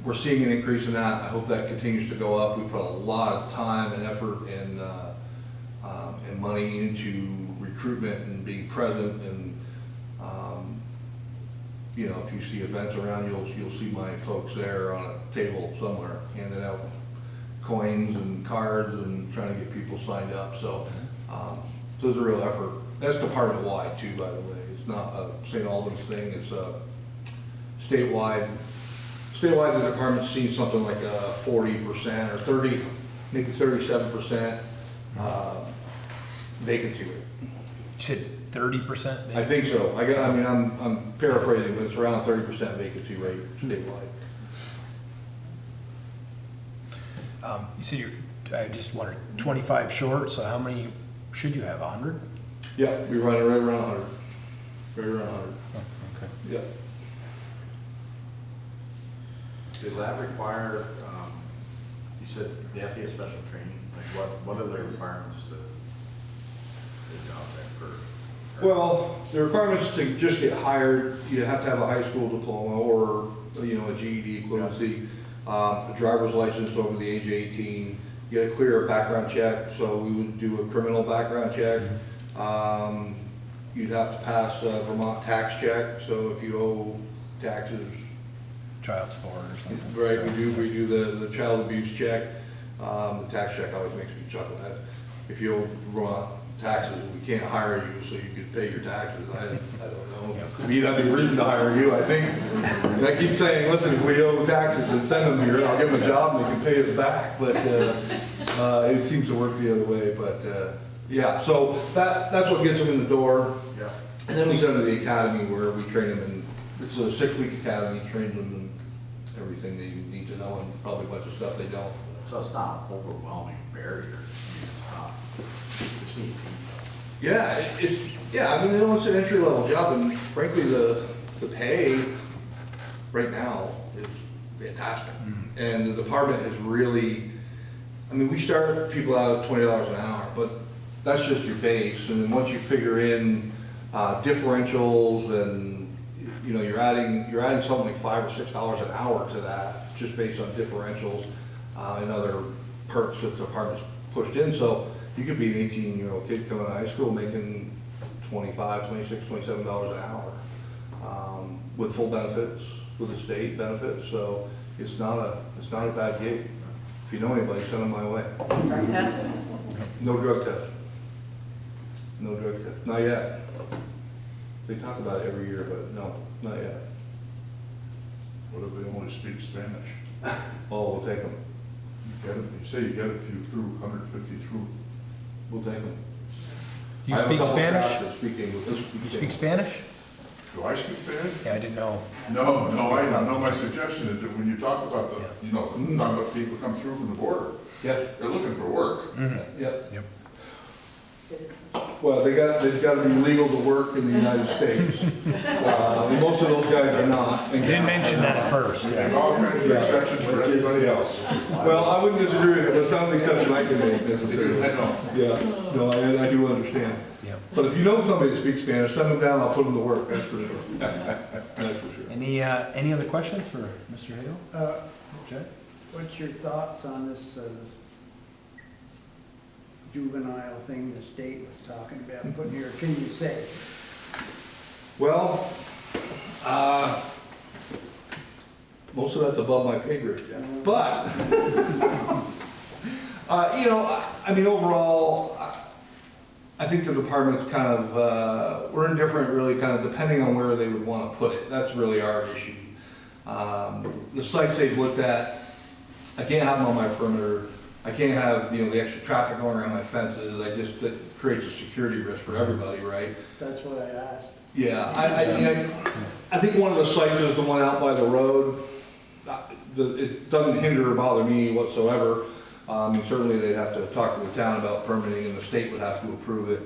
Speaker 12: We're seeing an increase in that. I hope that continues to go up. We put a lot of time and effort and money into recruitment and being present, and you know, if you see events around, you'll see my folks there on a table somewhere handing out coins and cards and trying to get people signed up. So, so there's a real effort. That's department-wide too, by the way. It's not a St. Albans thing. It's a statewide. Statewide, the department's seen something like a 40% or 30, maybe 37% vacancy rate.
Speaker 1: You said 30%?
Speaker 12: I think so. I mean, I'm paraphrasing, but it's around 30% vacancy rate statewide.
Speaker 1: You said I just wondered, 25 short, so how many should you have, 100?
Speaker 12: Yeah, we're running right around 100. Right around 100.
Speaker 1: Oh, okay.
Speaker 12: Yeah.
Speaker 5: Does that require, you said they have to get special training? Like what are the requirements to the job there for?
Speaker 12: Well, the requirements to just get hired, you have to have a high school diploma or, you know, a GED equivalency, a driver's license over the age of 18. You gotta clear a background check, so we would do a criminal background check. You'd have to pass a Vermont tax check, so if you owe taxes.
Speaker 1: Child support or something.
Speaker 12: Right, we do the child abuse check. The tax check always makes me chuckle. If you owe Vermont taxes, we can't hire you so you could pay your taxes. I don't know. To me, that'd be a reason to hire you, I think. And I keep saying, listen, if we owe taxes, then send them here, and I'll give them a job and they can pay us back. But it seems to work the other way. But yeah, so that's what gets them in the door.
Speaker 5: Yeah.
Speaker 12: And then we send them to the academy where we train them in, it's a 6-week academy, train them in everything they need to know and probably a bunch of stuff they don't.
Speaker 5: So it's not an overwhelming barrier. It's neat.
Speaker 12: Yeah, I mean, it's an entry-level job, and frankly, the pay right now is fantastic. And the department is really, I mean, we start people out at $20 an hour, but that's just your base. And then once you figure in differentials and, you know, you're adding something like $5 or $6 an hour to that, just based on differentials and other perks that the department's pushed in. So you could be an 18-year-old kid coming out of high school making $25, $26, $27 an hour with full benefits, with the state benefits. So it's not a bad gig. If you know anybody, send them my way.
Speaker 2: Drug test?
Speaker 12: No drug test. No drug test. Not yet. They talk about it every year, but no, not yet.
Speaker 13: What if they only speak Spanish?
Speaker 12: Oh, we'll take them.
Speaker 13: You get it, you say you get it through 150 through.
Speaker 12: We'll take them.
Speaker 1: Do you speak Spanish?
Speaker 12: Speak English.
Speaker 1: You speak Spanish?
Speaker 13: Do I speak Spanish?
Speaker 1: Yeah, I didn't know.
Speaker 13: No, my suggestion is that when you talk about the, you know, talking about people come through from the border,
Speaker 12: Yep,
Speaker 13: they're looking for work.
Speaker 12: yep.
Speaker 2: Citizen.
Speaker 12: Well, they've got to be legal to work in the United States. Most of those guys are not.
Speaker 1: You didn't mention that at first,
Speaker 13: There's
Speaker 1: yeah.
Speaker 13: all kinds of exceptions for everybody else.
Speaker 12: Well, I wouldn't disagree with it, but it's not an exception I can make necessarily.
Speaker 13: I know.
Speaker 12: Yeah, no, I do understand.
Speaker 1: Yep.
Speaker 12: But if you know somebody that speaks Spanish, send them down, I'll put them to work, that's for sure. That's for sure.
Speaker 1: Any other questions for Mr. Hale? Jay?
Speaker 10: What's your thoughts on this juvenile thing the state was talking about, putting here, can you say?
Speaker 12: Well, most of that's above my pay grade, but, you know, I mean, overall, I think the department's kind of, we're indifferent really kind of depending on where they would want to put it. That's really our issue. The sites they've looked at, I can't have them on my perimeter. I can't have, you know, the extra traffic going around my fences. That creates a security risk for everybody, right?
Speaker 10: That's what I asked.
Speaker 12: Yeah, I think one of the sites is the one out by the road. It doesn't hinder or bother me whatsoever. Certainly they'd have to talk to the town about permitting and the state would have to approve it.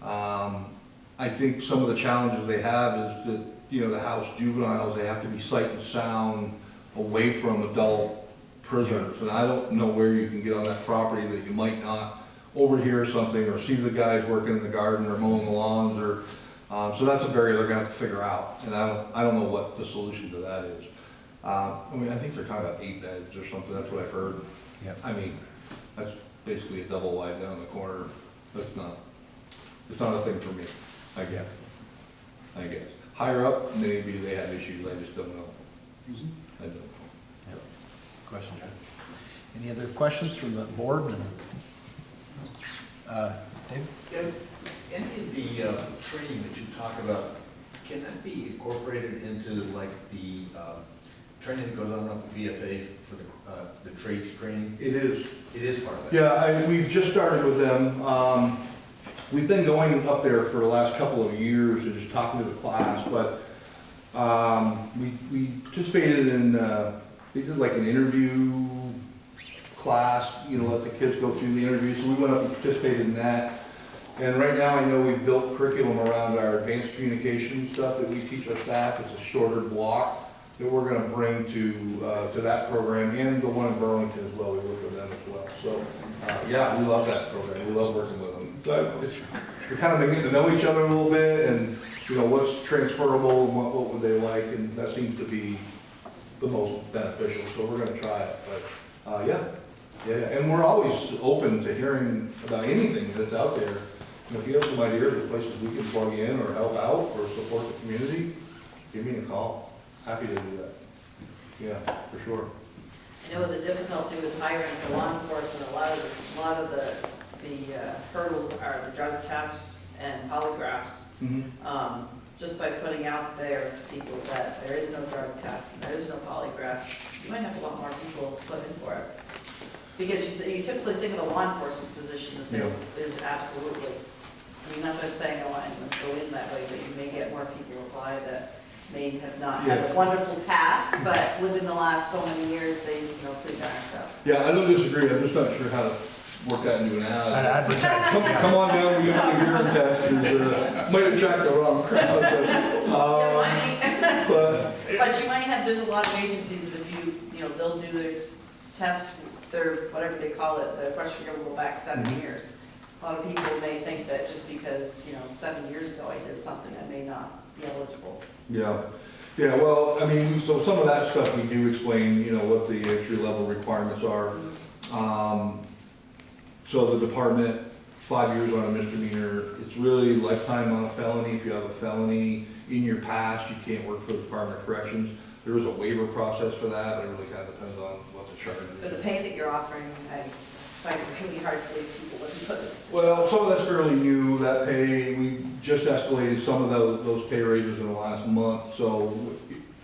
Speaker 12: I think some of the challenges they have is that, you know, the house juveniles, they have to be sight and sound away from adult prisoners. And I don't know where you can get on that property that you might not overhear something or see the guys working in the garden or mowing the lawns or, so that's a barrier they're gonna have to figure out. And I don't know what the solution to that is. I mean, I think they're talking about 8 beds or something, that's what I've heard.
Speaker 1: Yep.
Speaker 12: I mean, that's basically a double wide down the corner. It's not a thing for me, I guess. Higher up, maybe they have issues, I just don't know. I don't know.
Speaker 1: Question. Any other questions from the board? David?
Speaker 11: Any of the training that you talk about, can that be incorporated into like the training that goes on up at VFA for the trades training?
Speaker 12: It is.
Speaker 11: It is part of that?
Speaker 12: Yeah, we've just started with them. We've been going up there for the last couple of years and just talking to the class, but we participated in, they did like an interview class, you know, let the kids go through the interview, so we went up and participated in that. And right now I know we've built curriculum around our advanced communication stuff that we teach our staff. It's a shorter block that we're gonna bring to that program and the one in Burlington as well. We work with them as well. So, yeah, we love that program. We love working with them. So we're kind of getting to know each other a little bit and, you know, what's transferable and what would they like, and that seems to be the most beneficial. So we're gonna try it, but, yeah. And we're always open to hearing about anything that's out there. You know, if you have some ideas of places we can plug in or help out or support the community, give me a call. Happy to do that. Yeah, for sure.
Speaker 2: I know the difficulty with hiring for law enforcement, a lot of the hurdles are the drug tests and polygraphs. Just by putting out there to people that there is no drug test and there is no polygraph, you might have a lot more people put in for it. Because you typically think of a law enforcement position that there is absolutely, I mean, not that I'm saying I want anyone to go in that way, but you may get more people apply that may have not had a wonderful past, but within the last so many years, they, you know, cleaned that up.
Speaker 12: Yeah, I don't disagree. I'm just not sure how to work that into an ad.
Speaker 1: Advertise.
Speaker 12: Come on down, we got the urine test. Might attract the wrong crowd,
Speaker 2: But you might have, there's a lot of agencies that if you know, they'll do their tests, their, whatever they call it, the questionnaire will go back 7 years. A lot of people may think that just because, you know, 7 years ago I did something, I may not be eligible.
Speaker 12: Yeah, well, I mean, so some of that stuff we do explain, you know, what the entry level requirements are. So the department, 5 years on a misdemeanor, it's really lifetime on a felony. If you have a felony in your past, you can't work for the Department of Corrections. There is a waiver process for that, but it really kind of depends on what the charge is.
Speaker 2: For the pay that you're offering, find it really hard to believe people wouldn't put it.
Speaker 12: Well, some of that's fairly new, that pay, we just escalated some of those pay raises in the last month, so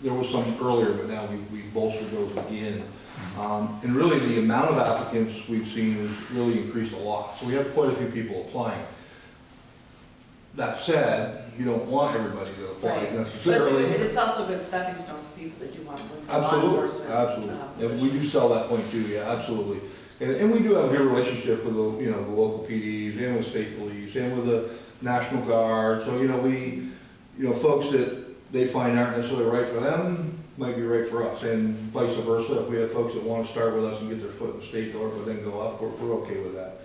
Speaker 12: there was some earlier, but now we bolstered those again. And really, the amount of applicants we've seen has really increased a lot, so we have quite a few people applying. That said, you don't want everybody that applies
Speaker 2: Right.
Speaker 12: necessarily.
Speaker 2: But it's also a good stepping stone for people that do want to go into law
Speaker 12: Absolutely,
Speaker 2: enforcement.
Speaker 12: absolutely. And we
Speaker 2: position.
Speaker 12: do sell that point too, yeah, absolutely. And we do have a good relationship with the, the local PDs and with state police and with the National Guard. So, folks that they find aren't necessarily right for them might be right for us, and vice versa. If we have folks that want to start with us and get their foot in the state door, but then go up, we're okay with that.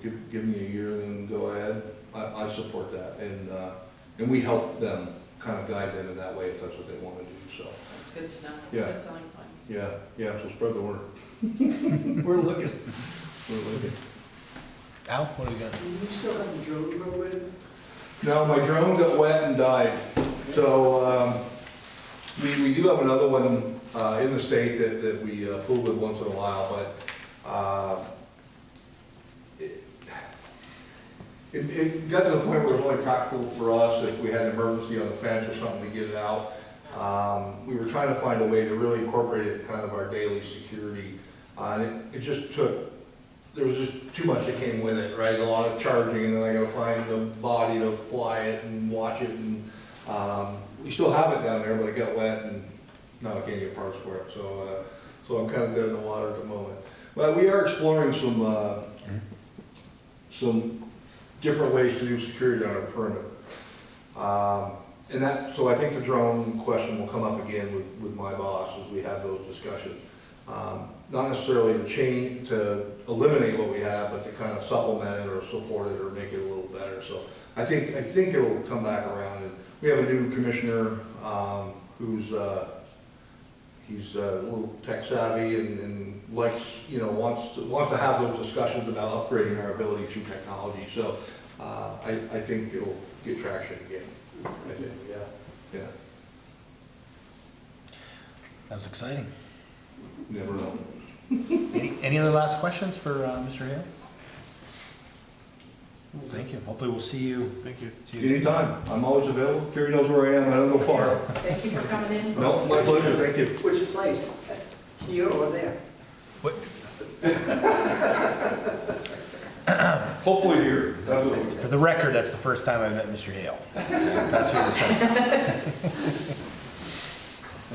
Speaker 12: Give me a year and then go ahead. I support that, and we help them, kind of guide them in that way if that's what they want to do, so.
Speaker 2: That's good to know.
Speaker 12: Yeah.
Speaker 2: Good selling points.
Speaker 12: Yeah, so spread the word. We're looking.
Speaker 1: Al, what do we got?
Speaker 8: Do you still have the drone go in?
Speaker 12: No, my drone got wet and died, so, we do have another one, in the state that we fool with once in a while, but, it got to the point where it was only practical for us if we had an emergency on the fence or something to get it out. We were trying to find a way to really incorporate it in kind of our daily security. And it just took, there was just too much that came with it, right? A lot of charging, and then I gotta find the body to fly it and watch it. And we still have it down there, but it got wet and now I can't get parts for it. So I'm kind of dead in the water at the moment. But we are exploring some different ways to do security on our perimeter. So I think the drone question will come up again with my boss as we have those discussions. Not necessarily to eliminate what we have, but to kind of supplement it or support it or make it a little better. So I think it'll come back around. And we have a new commissioner who's he's a little tech savvy and likes, wants to have those discussions about upgrading our ability through technology. So I think it'll get traction again. I think, yeah.
Speaker 1: That was exciting.
Speaker 12: Never know.
Speaker 1: Any other last questions for Mr. Hale? Thank you. Hopefully we'll see you.
Speaker 4: Thank you.
Speaker 12: Anytime. I'm always available. Carrie knows where I am. I don't go far.
Speaker 2: Thank you for coming in.
Speaker 12: No, my pleasure. Thank you.
Speaker 8: Which place? Here or there?
Speaker 1: What?
Speaker 12: Hopefully here. Absolutely.
Speaker 1: For the record, that's the first time I met Mr. Hale. That's what you're saying.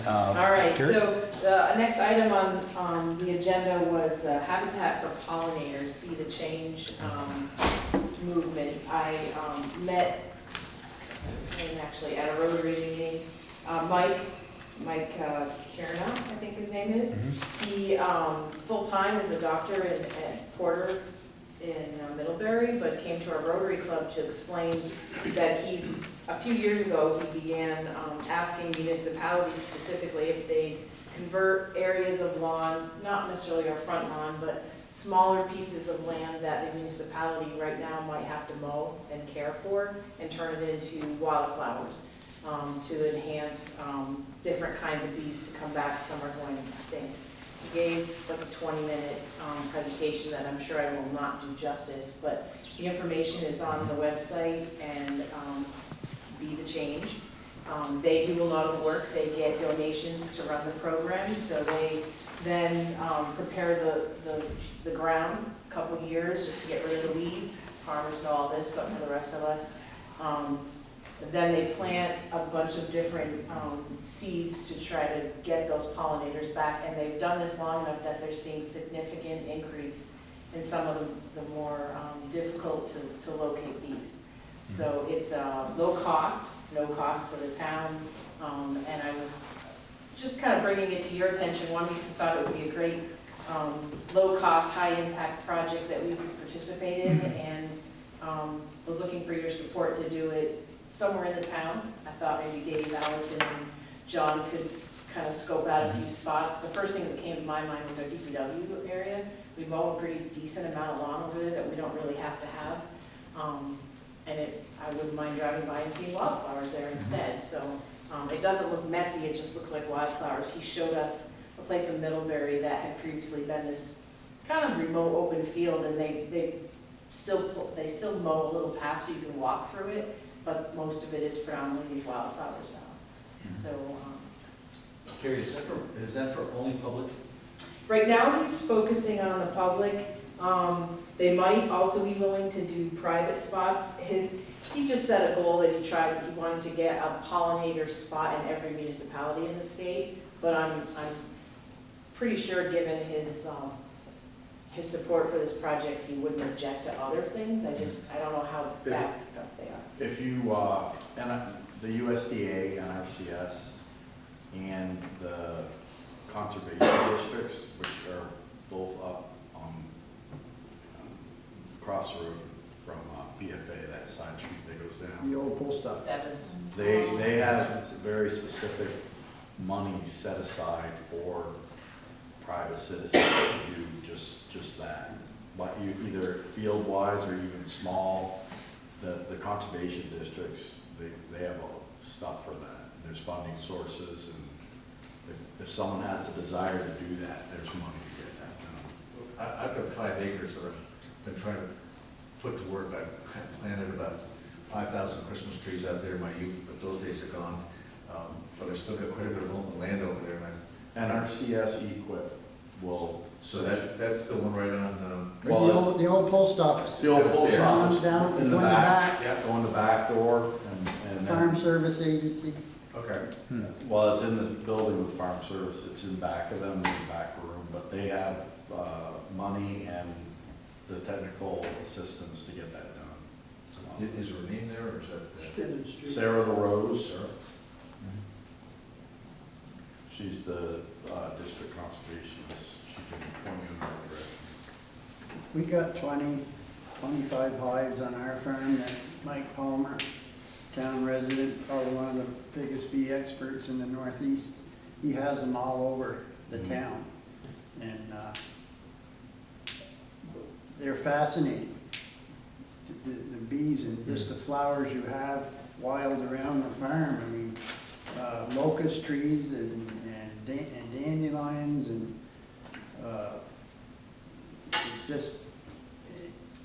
Speaker 2: All right,
Speaker 1: Carrie?
Speaker 2: so the next item on the agenda was the Habitat for Pollinators, Be the Change movement. I met his name actually at a Rotary meeting. Mike Kierna, I think his name is. He full-time is a doctor at Porter in Middlebury, but came to our Rotary Club to explain that a few years ago, he began asking municipalities specifically if they convert areas of lawn, not necessarily our front lawn, but smaller pieces of land that the municipality right now might have to mow and care for, and turn it into wildflowers to enhance different kinds of bees to come back. Some are going extinct. He gave like a 20-minute presentation that I'm sure I will not do justice, but the information is on the website, and Be the Change. They do a lot of work. They get donations to run the program, so they then prepare the ground a couple years just to get rid of the weeds. Farmers know all this, but for the rest of us. Then they plant a bunch of different seeds to try to get those pollinators back, and they've done this long enough that they're seeing significant increase in some of the more difficult to locate bees. So it's low cost, no cost to the town, and I was just kind of bringing it to your attention, one, because I thought it would be a great low-cost, high-impact project that we could participate in, and was looking for your support to do it somewhere in the town. I thought maybe Dave Allerton and John could kind of scope out a few spots. The first thing that came to my mind was our DPW area. We mow a pretty decent amount of lawn over there that we don't really have to have. And I wouldn't mind driving by and seeing wildflowers there instead. So it doesn't look messy, it just looks like wildflowers. He showed us a place in Middlebury that had previously been this kind of remote open field, and they still mow a little path so you can walk through it, but most of it is predominantly these wildflowers now. So,
Speaker 11: Carrie, is that for only public?
Speaker 2: right now, he's focusing on the public. They might also be willing to do private spots. He just set a goal that he wanted to get a pollinator spot in every municipality in the state, but I'm pretty sure, given his support for this project, he wouldn't object to other things. I don't know how backed up they are.
Speaker 5: If you, the USDA, NRCS, and the conservation districts, which are both up on across the road from BFA, that side street that goes down.
Speaker 10: The old post office.
Speaker 2: Stebbins.
Speaker 5: They have very specific money set aside for private citizens to do just that. But you either field wise or even small, the conservation districts, they have stuff for that. There's funding sources, and if someone has a desire to do that, there's money to get that done.
Speaker 11: I've got 5 acres that I've been trying to put to work. I've planted about 5,000 Christmas trees out there in my youth, but those days are gone. But I've still got quite a bit of open land over there,
Speaker 5: And our CS equip will.
Speaker 11: so that's the one right on,
Speaker 5: Well,
Speaker 10: The old post office.
Speaker 5: the old post office
Speaker 10: Down
Speaker 5: in the back, go in the back door and
Speaker 10: Farm Service Agency.
Speaker 11: okay.
Speaker 5: well, it's in the building with Farm Service, it's in back of them, in the back room, but they have, money and the technical assistance to get that done.
Speaker 11: Is her name there, or is that?
Speaker 8: Stebbins Street.
Speaker 5: Sarah LaRose, she's the, district conservationist, she can point you in the right direction.
Speaker 10: We got 25 hives on our farm that Mike Palmer, town resident, probably one of the biggest bee experts in the Northeast. He has them all over the town. And they're fascinating. The bees and just the flowers you have wild around the farm. I mean, locust trees and dandelions, and it's just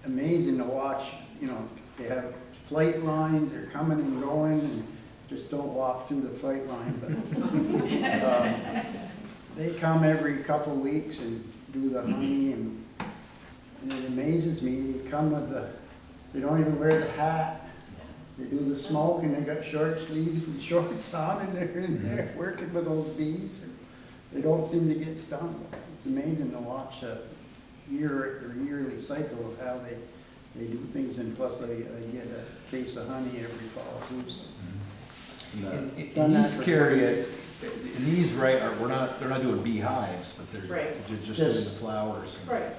Speaker 10: amazing to watch. You know, they have flight lines, they're coming and going, and just don't walk through the flight line. But they come every couple of weeks and do the honey, and it amazes me. They come with they don't even wear the hat. They do the smoke, and they got short sleeves and shorts on, and they're in there working with those bees, and they don't seem to get stung. It's amazing to watch a yearly cycle of how they do things, and plus they get a case of honey every fall too. So.
Speaker 1: In these Carrie, in these, right, they're not doing beehives, but they're
Speaker 2: Right.
Speaker 1: just doing the flowers.
Speaker 2: Right.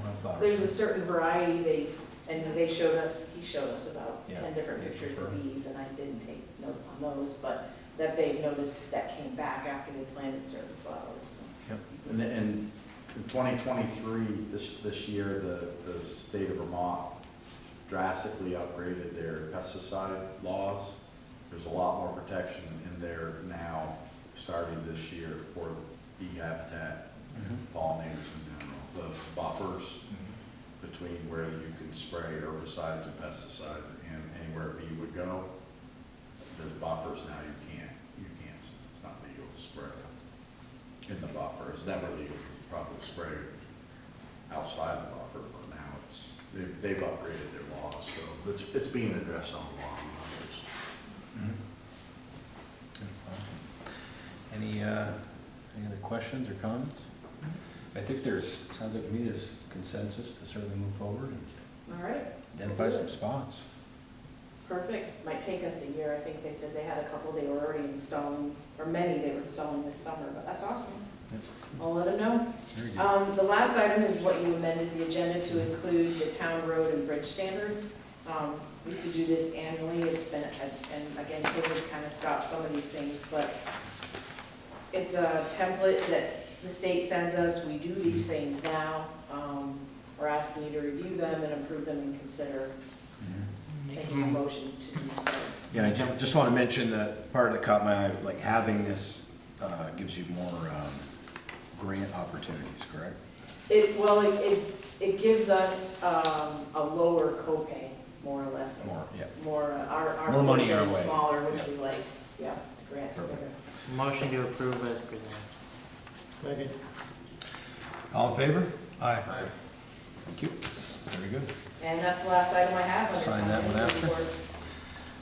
Speaker 1: Wildflowers.
Speaker 2: There's a certain variety he showed us about
Speaker 1: Yeah,
Speaker 2: 10 different
Speaker 1: they
Speaker 2: pictures
Speaker 1: prefer.
Speaker 2: of bees, and I didn't take notes on those, but that they've noticed that came back after they planted certain flowers. So.
Speaker 5: And in 2023, this year, the state of Vermont drastically upgraded their pesticide laws. There's a lot more protection in there now, starting this year, for bee habitat, pollinators in general. The buffers between where you can spray herbicides and pesticides and anywhere a bee would go, there's buffers now. It's not legal to spray in the buffer. It's never legal to probably spray outside the buffer, but now they've upgraded their laws, so it's being addressed on a lot of numbers.
Speaker 1: Awesome. Any other questions or comments? I think sounds like to me there's consensus to certainly move forward and
Speaker 2: All right.
Speaker 1: identify some spots.
Speaker 2: Perfect. Might take us a year. I think they said they had a couple they were already installing, or many they were installing this summer, but that's awesome. I'll let them know.
Speaker 1: Very good.
Speaker 2: The last item is what you amended the agenda to include the town road and bridge standards. We used to do this annually. It's been, and again, COVID kind of stopped some of these things, but it's a template that the state sends us. We do these things now. We're asking you to review them and approve them and consider making a motion to do so.
Speaker 1: Yeah, and I just want to mention that part that caught my eye, like having this gives you more grant opportunities, correct?
Speaker 2: It gives us a lower copay, more or less.
Speaker 1: More, yeah.
Speaker 2: Our
Speaker 1: More money
Speaker 2: portion
Speaker 1: our
Speaker 2: is
Speaker 1: way.
Speaker 2: smaller, which
Speaker 1: Yeah.
Speaker 2: we like, yeah, the grants are
Speaker 1: Perfect.
Speaker 2: bigger.
Speaker 6: Motion to approve as presented.
Speaker 10: Second.
Speaker 1: All in favor? Aye. Thank you. Very good.
Speaker 2: And that's the last item I have. under
Speaker 1: Sign that one
Speaker 2: financial
Speaker 1: after.
Speaker 2: report.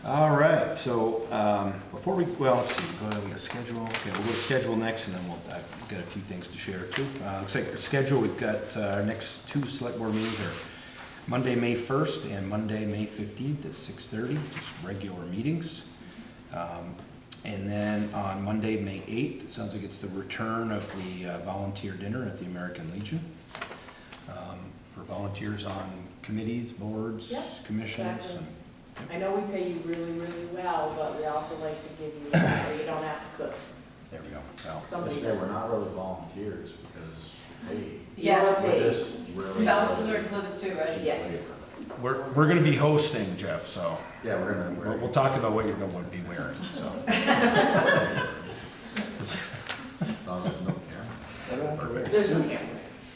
Speaker 1: All right, so, before we, well, let's see, go ahead, we got schedule, okay, we'll go to schedule next, and then I've got a few things to share too. Looks like our schedule, we've got, our next two select board meetings are Monday, May 1st, and Monday, May 15th at 6:30, just regular meetings. And then on Monday, May 8th, it sounds like it's the return of the volunteer dinner at the American Legion. For volunteers on committees, boards,
Speaker 2: Yep,
Speaker 1: commissions,
Speaker 2: exactly.
Speaker 1: and
Speaker 2: I know we pay you really, really well, but we also like to give you, where you don't have to cook.
Speaker 1: there we go. Well,
Speaker 2: Somebody
Speaker 5: They say
Speaker 2: does.
Speaker 5: we're not really volunteers because, hey,
Speaker 2: Yeah,
Speaker 5: we're
Speaker 2: paid.
Speaker 5: just really.
Speaker 2: Spouses are included too, right? Yes.
Speaker 1: we're gonna be hosting, Jeff, so
Speaker 5: Yeah, we're
Speaker 1: we'll
Speaker 5: gonna,
Speaker 1: talk about what you're gonna be wearing, so.
Speaker 5: as long as there's no camera.
Speaker 1: Perfect.
Speaker 2: There's no cameras.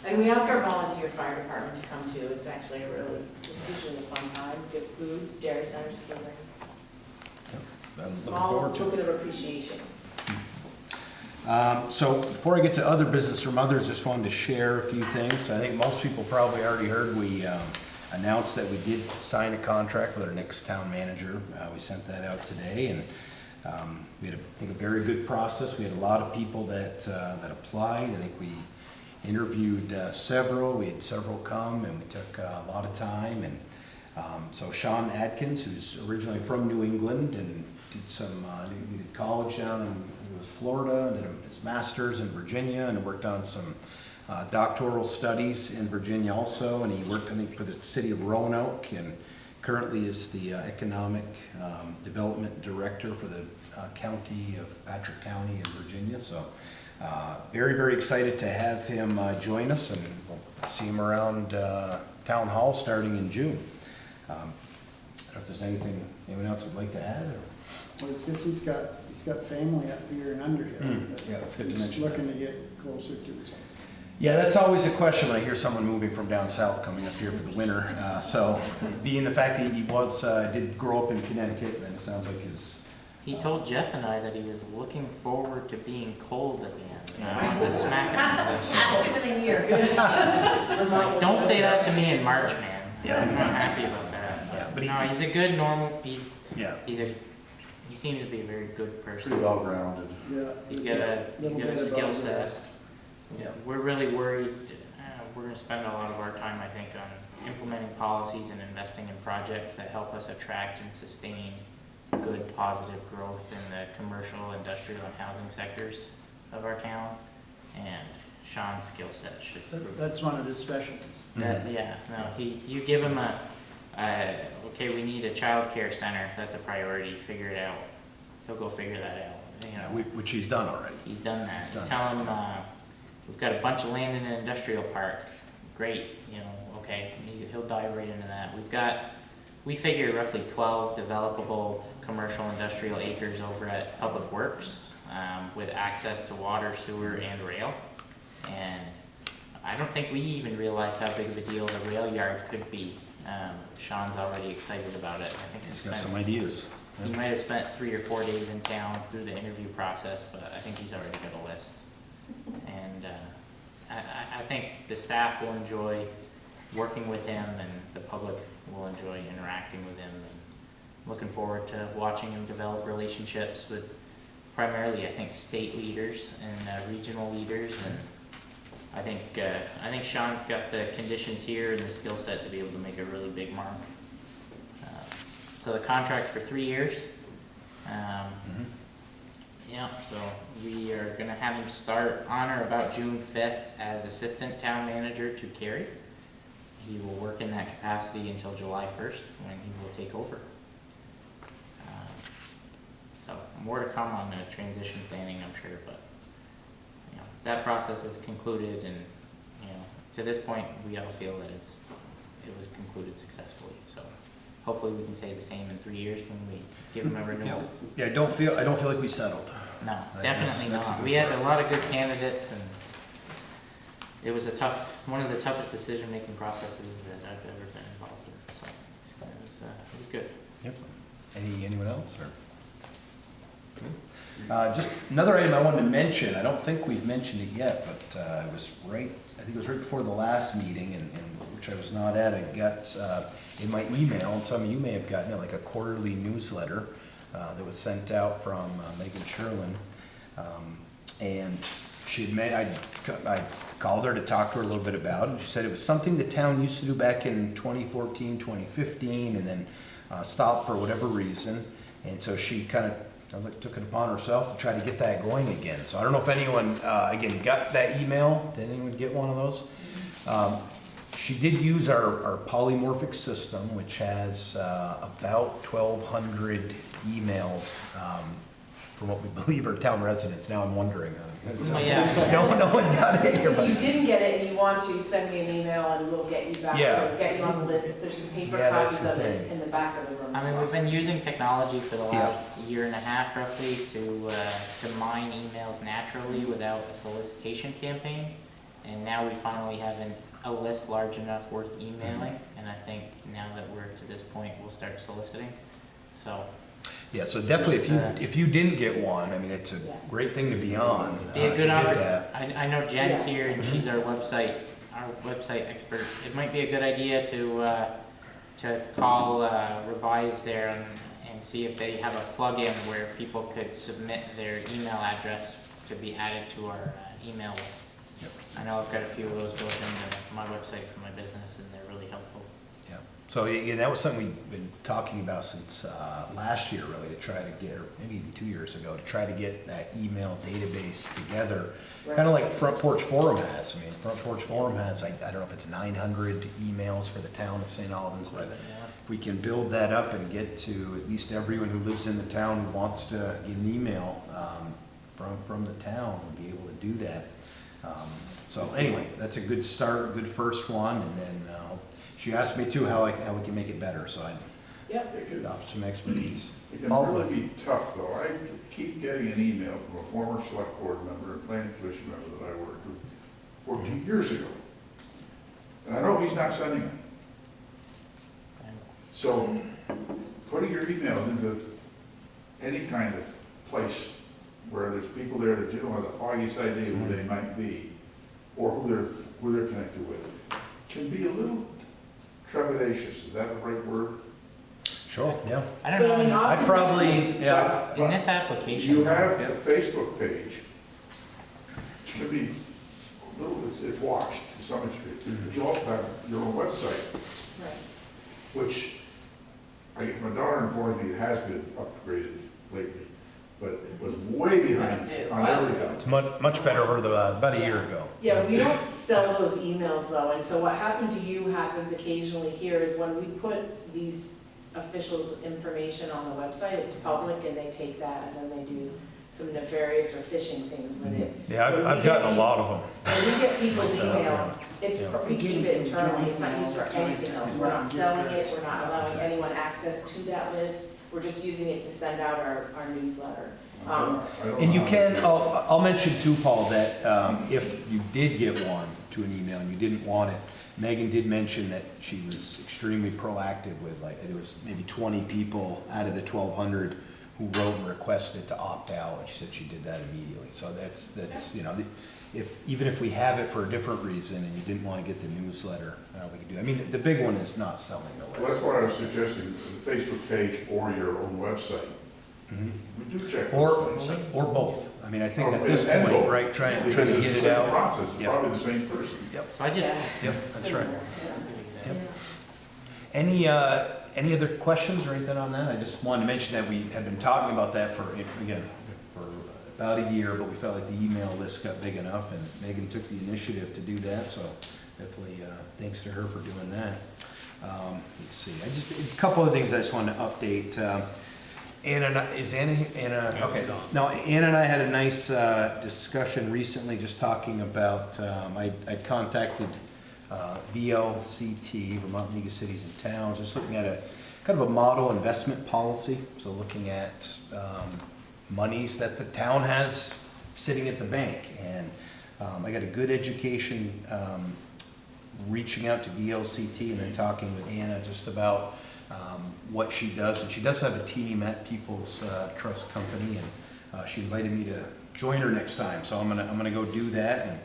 Speaker 2: And we ask our volunteer fire department to come too. It's actually it's usually a fun time, good food, dairy centers, catering.
Speaker 1: I'm looking
Speaker 2: Small
Speaker 1: forward to it.
Speaker 2: token of appreciation.
Speaker 1: So before I get to other business from others, just wanted to share a few things. I think most people probably already heard, we announced that we did sign a contract with our next town manager. We sent that out today, and we had, I think, a very good process. We had a lot of people that applied. I think we interviewed several. We had several come, and we took a lot of time. And so Sean Atkins, who's originally from New England and did some he did college down in Florida, and did his master's in Virginia, and worked on some doctoral studies in Virginia also. And he worked, I think, for the city of Roanoke, and currently is the economic development director for the county of Patrick County in Virginia. So very, very excited to have him join us, and we'll see him around Town Hall starting in June. I don't know if there's anyone else would like to add? Or?
Speaker 10: Well, it's because he's got family up here in Underhill. that
Speaker 1: Yeah, good to
Speaker 10: he's
Speaker 1: mention
Speaker 10: looking to get closer to.
Speaker 1: Yeah, that's always a question when I hear someone moving from down south coming up here for the winter. So being the fact that he did grow up in Connecticut, then it sounds like his...
Speaker 6: He told Jeff and I that he was looking forward to being cold again. I wanted to smack him.
Speaker 2: Ask him in a year.
Speaker 6: Don't say that to me in March, man.
Speaker 1: Yeah.
Speaker 6: I'm not happy about that.
Speaker 1: Yeah, but
Speaker 6: No, he's a good normal,
Speaker 1: yeah.
Speaker 6: he seems to be a very good person.
Speaker 5: Pretty well grounded.
Speaker 10: Yeah.
Speaker 6: He's got a
Speaker 10: little bit
Speaker 6: skill
Speaker 10: above the
Speaker 6: set.
Speaker 10: rest.
Speaker 1: Yeah.
Speaker 6: We're really worried, we're gonna spend a lot of our time, I think, on implementing policies and investing in projects that help us attract and sustain good, positive growth in the commercial, industrial, and housing sectors of our town. And Sean's skill set should prove
Speaker 10: That's one of his specialties.
Speaker 6: that. Yeah, no, you give him okay, we need a childcare center, that's a priority, figure it out. He'll go figure that out, you know.
Speaker 1: Which he's done already.
Speaker 6: He's done that.
Speaker 1: He's done
Speaker 6: Tell him,
Speaker 1: that,
Speaker 6: we've got a bunch of land in an industrial park. Great, you know, okay, he'll dive right into that. We figure roughly 12 developable commercial industrial acres over at Public Works, with access to water, sewer, and rail. And I don't think we even realized how big of a deal the rail yard could be. Sean's already excited about it. I think
Speaker 1: He's got some ideas.
Speaker 6: he might have spent 3 or 4 days in town through the interview process, but I think he's already got a list. And I think the staff will enjoy working with him, and the public will enjoy interacting with him. And looking forward to watching him develop relationships with primarily, I think, state leaders and regional leaders. And I think Sean's got the conditions here and the skill set to be able to make a really big mark. So the contract's for 3 years. Yeah, so we are gonna have him start on or about June 5th as assistant town manager to Carrie. He will work in that capacity until July 1st, when he will take over. So more to come on the transition planning, I'm sure, but you know, that process is concluded, and you know, to this point, we all feel that it was concluded successfully. So hopefully we can say the same in 3 years when we give him a renewal.
Speaker 1: Yeah, I don't feel like we settled.
Speaker 6: No,
Speaker 1: That's
Speaker 6: definitely
Speaker 1: a
Speaker 6: not.
Speaker 1: good
Speaker 6: We had a lot of good candidates, and it was one of the toughest decision-making processes that I've ever been involved in, so it was good.
Speaker 1: Yep. Anyone else, or? Just another item I wanted to mention, I don't think we've mentioned it yet, but it was I think it was right before the last meeting, and which I was not at. I got in my email, and some of you may have gotten it, like a quarterly newsletter that was sent out from Megan Sherlin. And she had I called her to talk to her a little bit about it, and she said it was something the town used to do back in 2014, 2015, and then stopped for whatever reason. And so she kind of, sounds like, took it upon herself to try to get that going again. So I don't know if anyone, again, got that email. Did anyone get one of those? She did use our polymorphic system, which has about 1,200 emails from what we believe are town residents. Now I'm wondering. No one got it here, but.
Speaker 2: If you didn't get it and you want to, send me an email and we'll get you back,
Speaker 1: Yeah.
Speaker 2: get you on the list. If there's some paper
Speaker 1: Yeah, that's
Speaker 2: copies
Speaker 1: the
Speaker 2: of it
Speaker 1: thing.
Speaker 2: in the back of the room.
Speaker 6: I
Speaker 2: as
Speaker 6: mean,
Speaker 2: well.
Speaker 6: we've been using technology for the last year and a half roughly to mine emails naturally without a solicitation campaign. And now we finally have a list large enough worth emailing, and I think now that we're to this point, we'll start soliciting. So.
Speaker 1: Yeah, so definitely if you didn't get one, I mean, it's a great thing to be on.
Speaker 6: Be a good
Speaker 1: to get
Speaker 6: opportunity.
Speaker 1: that.
Speaker 6: I know Jen's here and she's our website expert. It might be a good idea to call Revise there and see if they have a plug-in where people could submit their email address to be added to our email list.
Speaker 1: Yep.
Speaker 6: I know I've got a few of those built into my website for my business, and they're really helpful.
Speaker 1: Yeah. So yeah, that was something we've been talking about since last year, really, to try to get, or maybe even 2 years ago, to try to get that email database together.
Speaker 2: Right.
Speaker 1: Kind of like Front Porch Forum has. I mean, Front Porch Forum has, I don't know if it's 900 emails for the town of St. Albans, but if we can build that up and get to at least everyone who lives in the town who wants to get an email from the town, we'll be able to do that. So anyway, that's a good start, good first one, and then she asked me too how we can make it better, so I offered some expertise.
Speaker 13: It can really be tough, though. I keep getting an email from a former select board member and planning commission member that I worked with 14 years ago. And I know he's not sending them. So putting your email into any kind of place where there's people there that you don't have the foggiest idea who they might be, or who they're connected with, can be a little trepidatious. Is that the right word?
Speaker 1: Sure, yeah.
Speaker 6: I don't know.
Speaker 1: I probably, yeah.
Speaker 6: In this application.
Speaker 13: You have a Facebook page. It can be a little, it's watched to some extent. But you also have your own website,
Speaker 2: Right.
Speaker 13: which my daughter informed me it has been upgraded lately, but it was way behind on everything.
Speaker 1: It's much better over about a year ago.
Speaker 2: Yeah, we don't sell those emails though, and so what happened to you happens occasionally here is when we put these officials' information on the website, it's public and they take that and then they do some nefarious or phishing things with it.
Speaker 1: Yeah,
Speaker 2: When
Speaker 1: I've
Speaker 2: we
Speaker 1: gotten
Speaker 2: get
Speaker 1: a lot of them.
Speaker 2: When we get people's
Speaker 1: Myself,
Speaker 2: email, it's,
Speaker 1: yeah.
Speaker 2: we keep it internally, it's not used for anything else. We're not selling it, we're not allowing anyone access to that list, we're just using it to send out our newsletter.
Speaker 1: And you can, I'll mention too, Paul, that if you did get one to an email and you didn't want it, Megan did mention that she was extremely proactive with, like, it was maybe 20 people out of the 1,200 who wrote and requested to opt out, and she said she did that immediately. So that's you know, even if we have it for a different reason and you didn't want to get the newsletter, we could do. I mean, the big one is not selling the list.
Speaker 13: Well, that's what I was suggesting, the Facebook page or your own website.
Speaker 1: Mhm.
Speaker 13: We do check
Speaker 1: Or
Speaker 13: those things.
Speaker 1: both. I mean, I think
Speaker 13: Or-
Speaker 1: at this
Speaker 13: and
Speaker 1: point,
Speaker 13: both.
Speaker 1: right, trying to
Speaker 13: Because
Speaker 1: get
Speaker 13: it's the
Speaker 1: it
Speaker 13: same
Speaker 1: out.
Speaker 13: process, it's
Speaker 1: Yep.
Speaker 13: probably the same person.
Speaker 1: Yep,
Speaker 6: So I just.
Speaker 1: yep, that's right.
Speaker 2: Yeah.
Speaker 1: Yep. Any other questions or anything on that? I just wanted to mention that we have been talking about that for about a year, but we felt like the email list got big enough, and Megan took the initiative to do that, so definitely thanks to her for doing that. Let's see, it's a couple of things I just wanted to update. Anna, okay. Now, Anna and I had a nice discussion recently, just talking about, I contacted VLCT, Vermont League of Cities and Towns, just looking at a kind of a model investment policy. So looking at monies that the town has sitting at the bank, and I got a good education, reaching out to VLCT and then talking with Anna just about what she does. And she does have a team at People's Trust Company, and she invited me to join her next time. So I'm gonna go do that and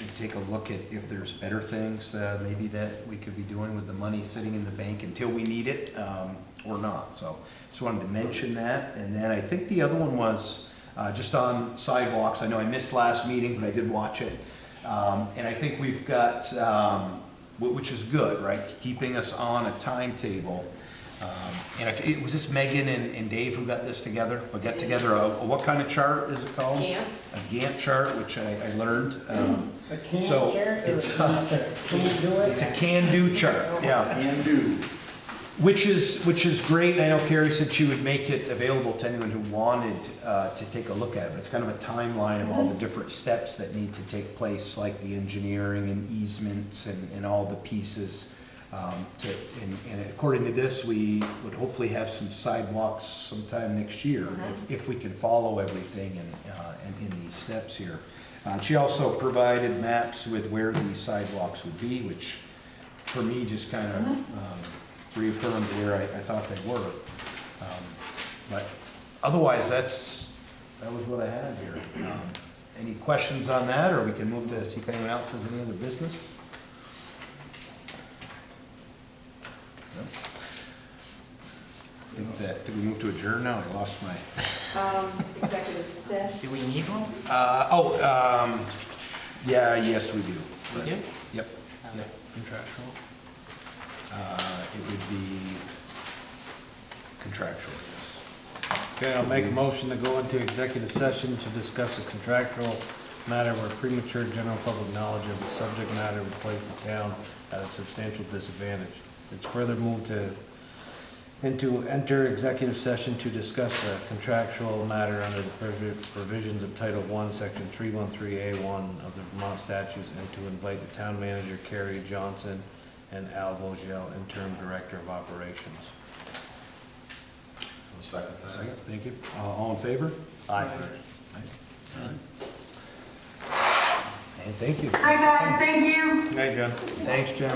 Speaker 1: and take a look at if there's better things maybe that we could be doing with the money sitting in the bank until we need it, or not. So just wanted to mention that. And then I think the other one was just on sidewalks. I know I missed last meeting, but I did watch it. And I think we've got, which is good, right? Keeping us on a timetable. And it was this Megan and Dave who got this together, or got together what kind of chart is it called?
Speaker 2: Gantt.
Speaker 1: A Gantt chart, which I learned.
Speaker 10: A can
Speaker 1: So
Speaker 10: chart or
Speaker 1: it's,
Speaker 10: can you do it?
Speaker 1: it's a can-do chart, yeah.
Speaker 10: Can do.
Speaker 1: Which is great. I know Carrie said she would make it available to anyone who wanted to take a look at it. But it's kind of a timeline of all the different steps that need to take place, like the engineering and easements and all the pieces. And according to this, we would hopefully have some sidewalks sometime next year if we can follow everything and in these steps here. She also provided maps with where these sidewalks would be, which for me just kind of reaffirmed where I thought they were. But otherwise, that was what I had here. Any questions on that, or we can move to see if anyone else has any other business? No? Did we move to adjourn now? I lost my...
Speaker 2: Executive session.
Speaker 6: Do we need one?
Speaker 1: Yeah, yes, we do.
Speaker 6: We do?
Speaker 1: Yep, yep, contractual. It would be contractual, yes.
Speaker 4: Okay, I'll make a motion to go into executive session to discuss a contractual matter where premature general public knowledge of the subject matter would place the town at a substantial disadvantage. It's further moved to enter executive session to discuss a contractual matter under the provisions of Title I, Section 313A1 of the Vermont statutes, and to invite the town manager, Carrie Johnson, and Al Vogel, interim director of operations.
Speaker 5: Second.
Speaker 1: Second, thank you. All in favor?
Speaker 4: Aye.
Speaker 1: And thank you.
Speaker 9: Hi guys, thank you.
Speaker 4: Hey, John.
Speaker 1: Thanks, Jen.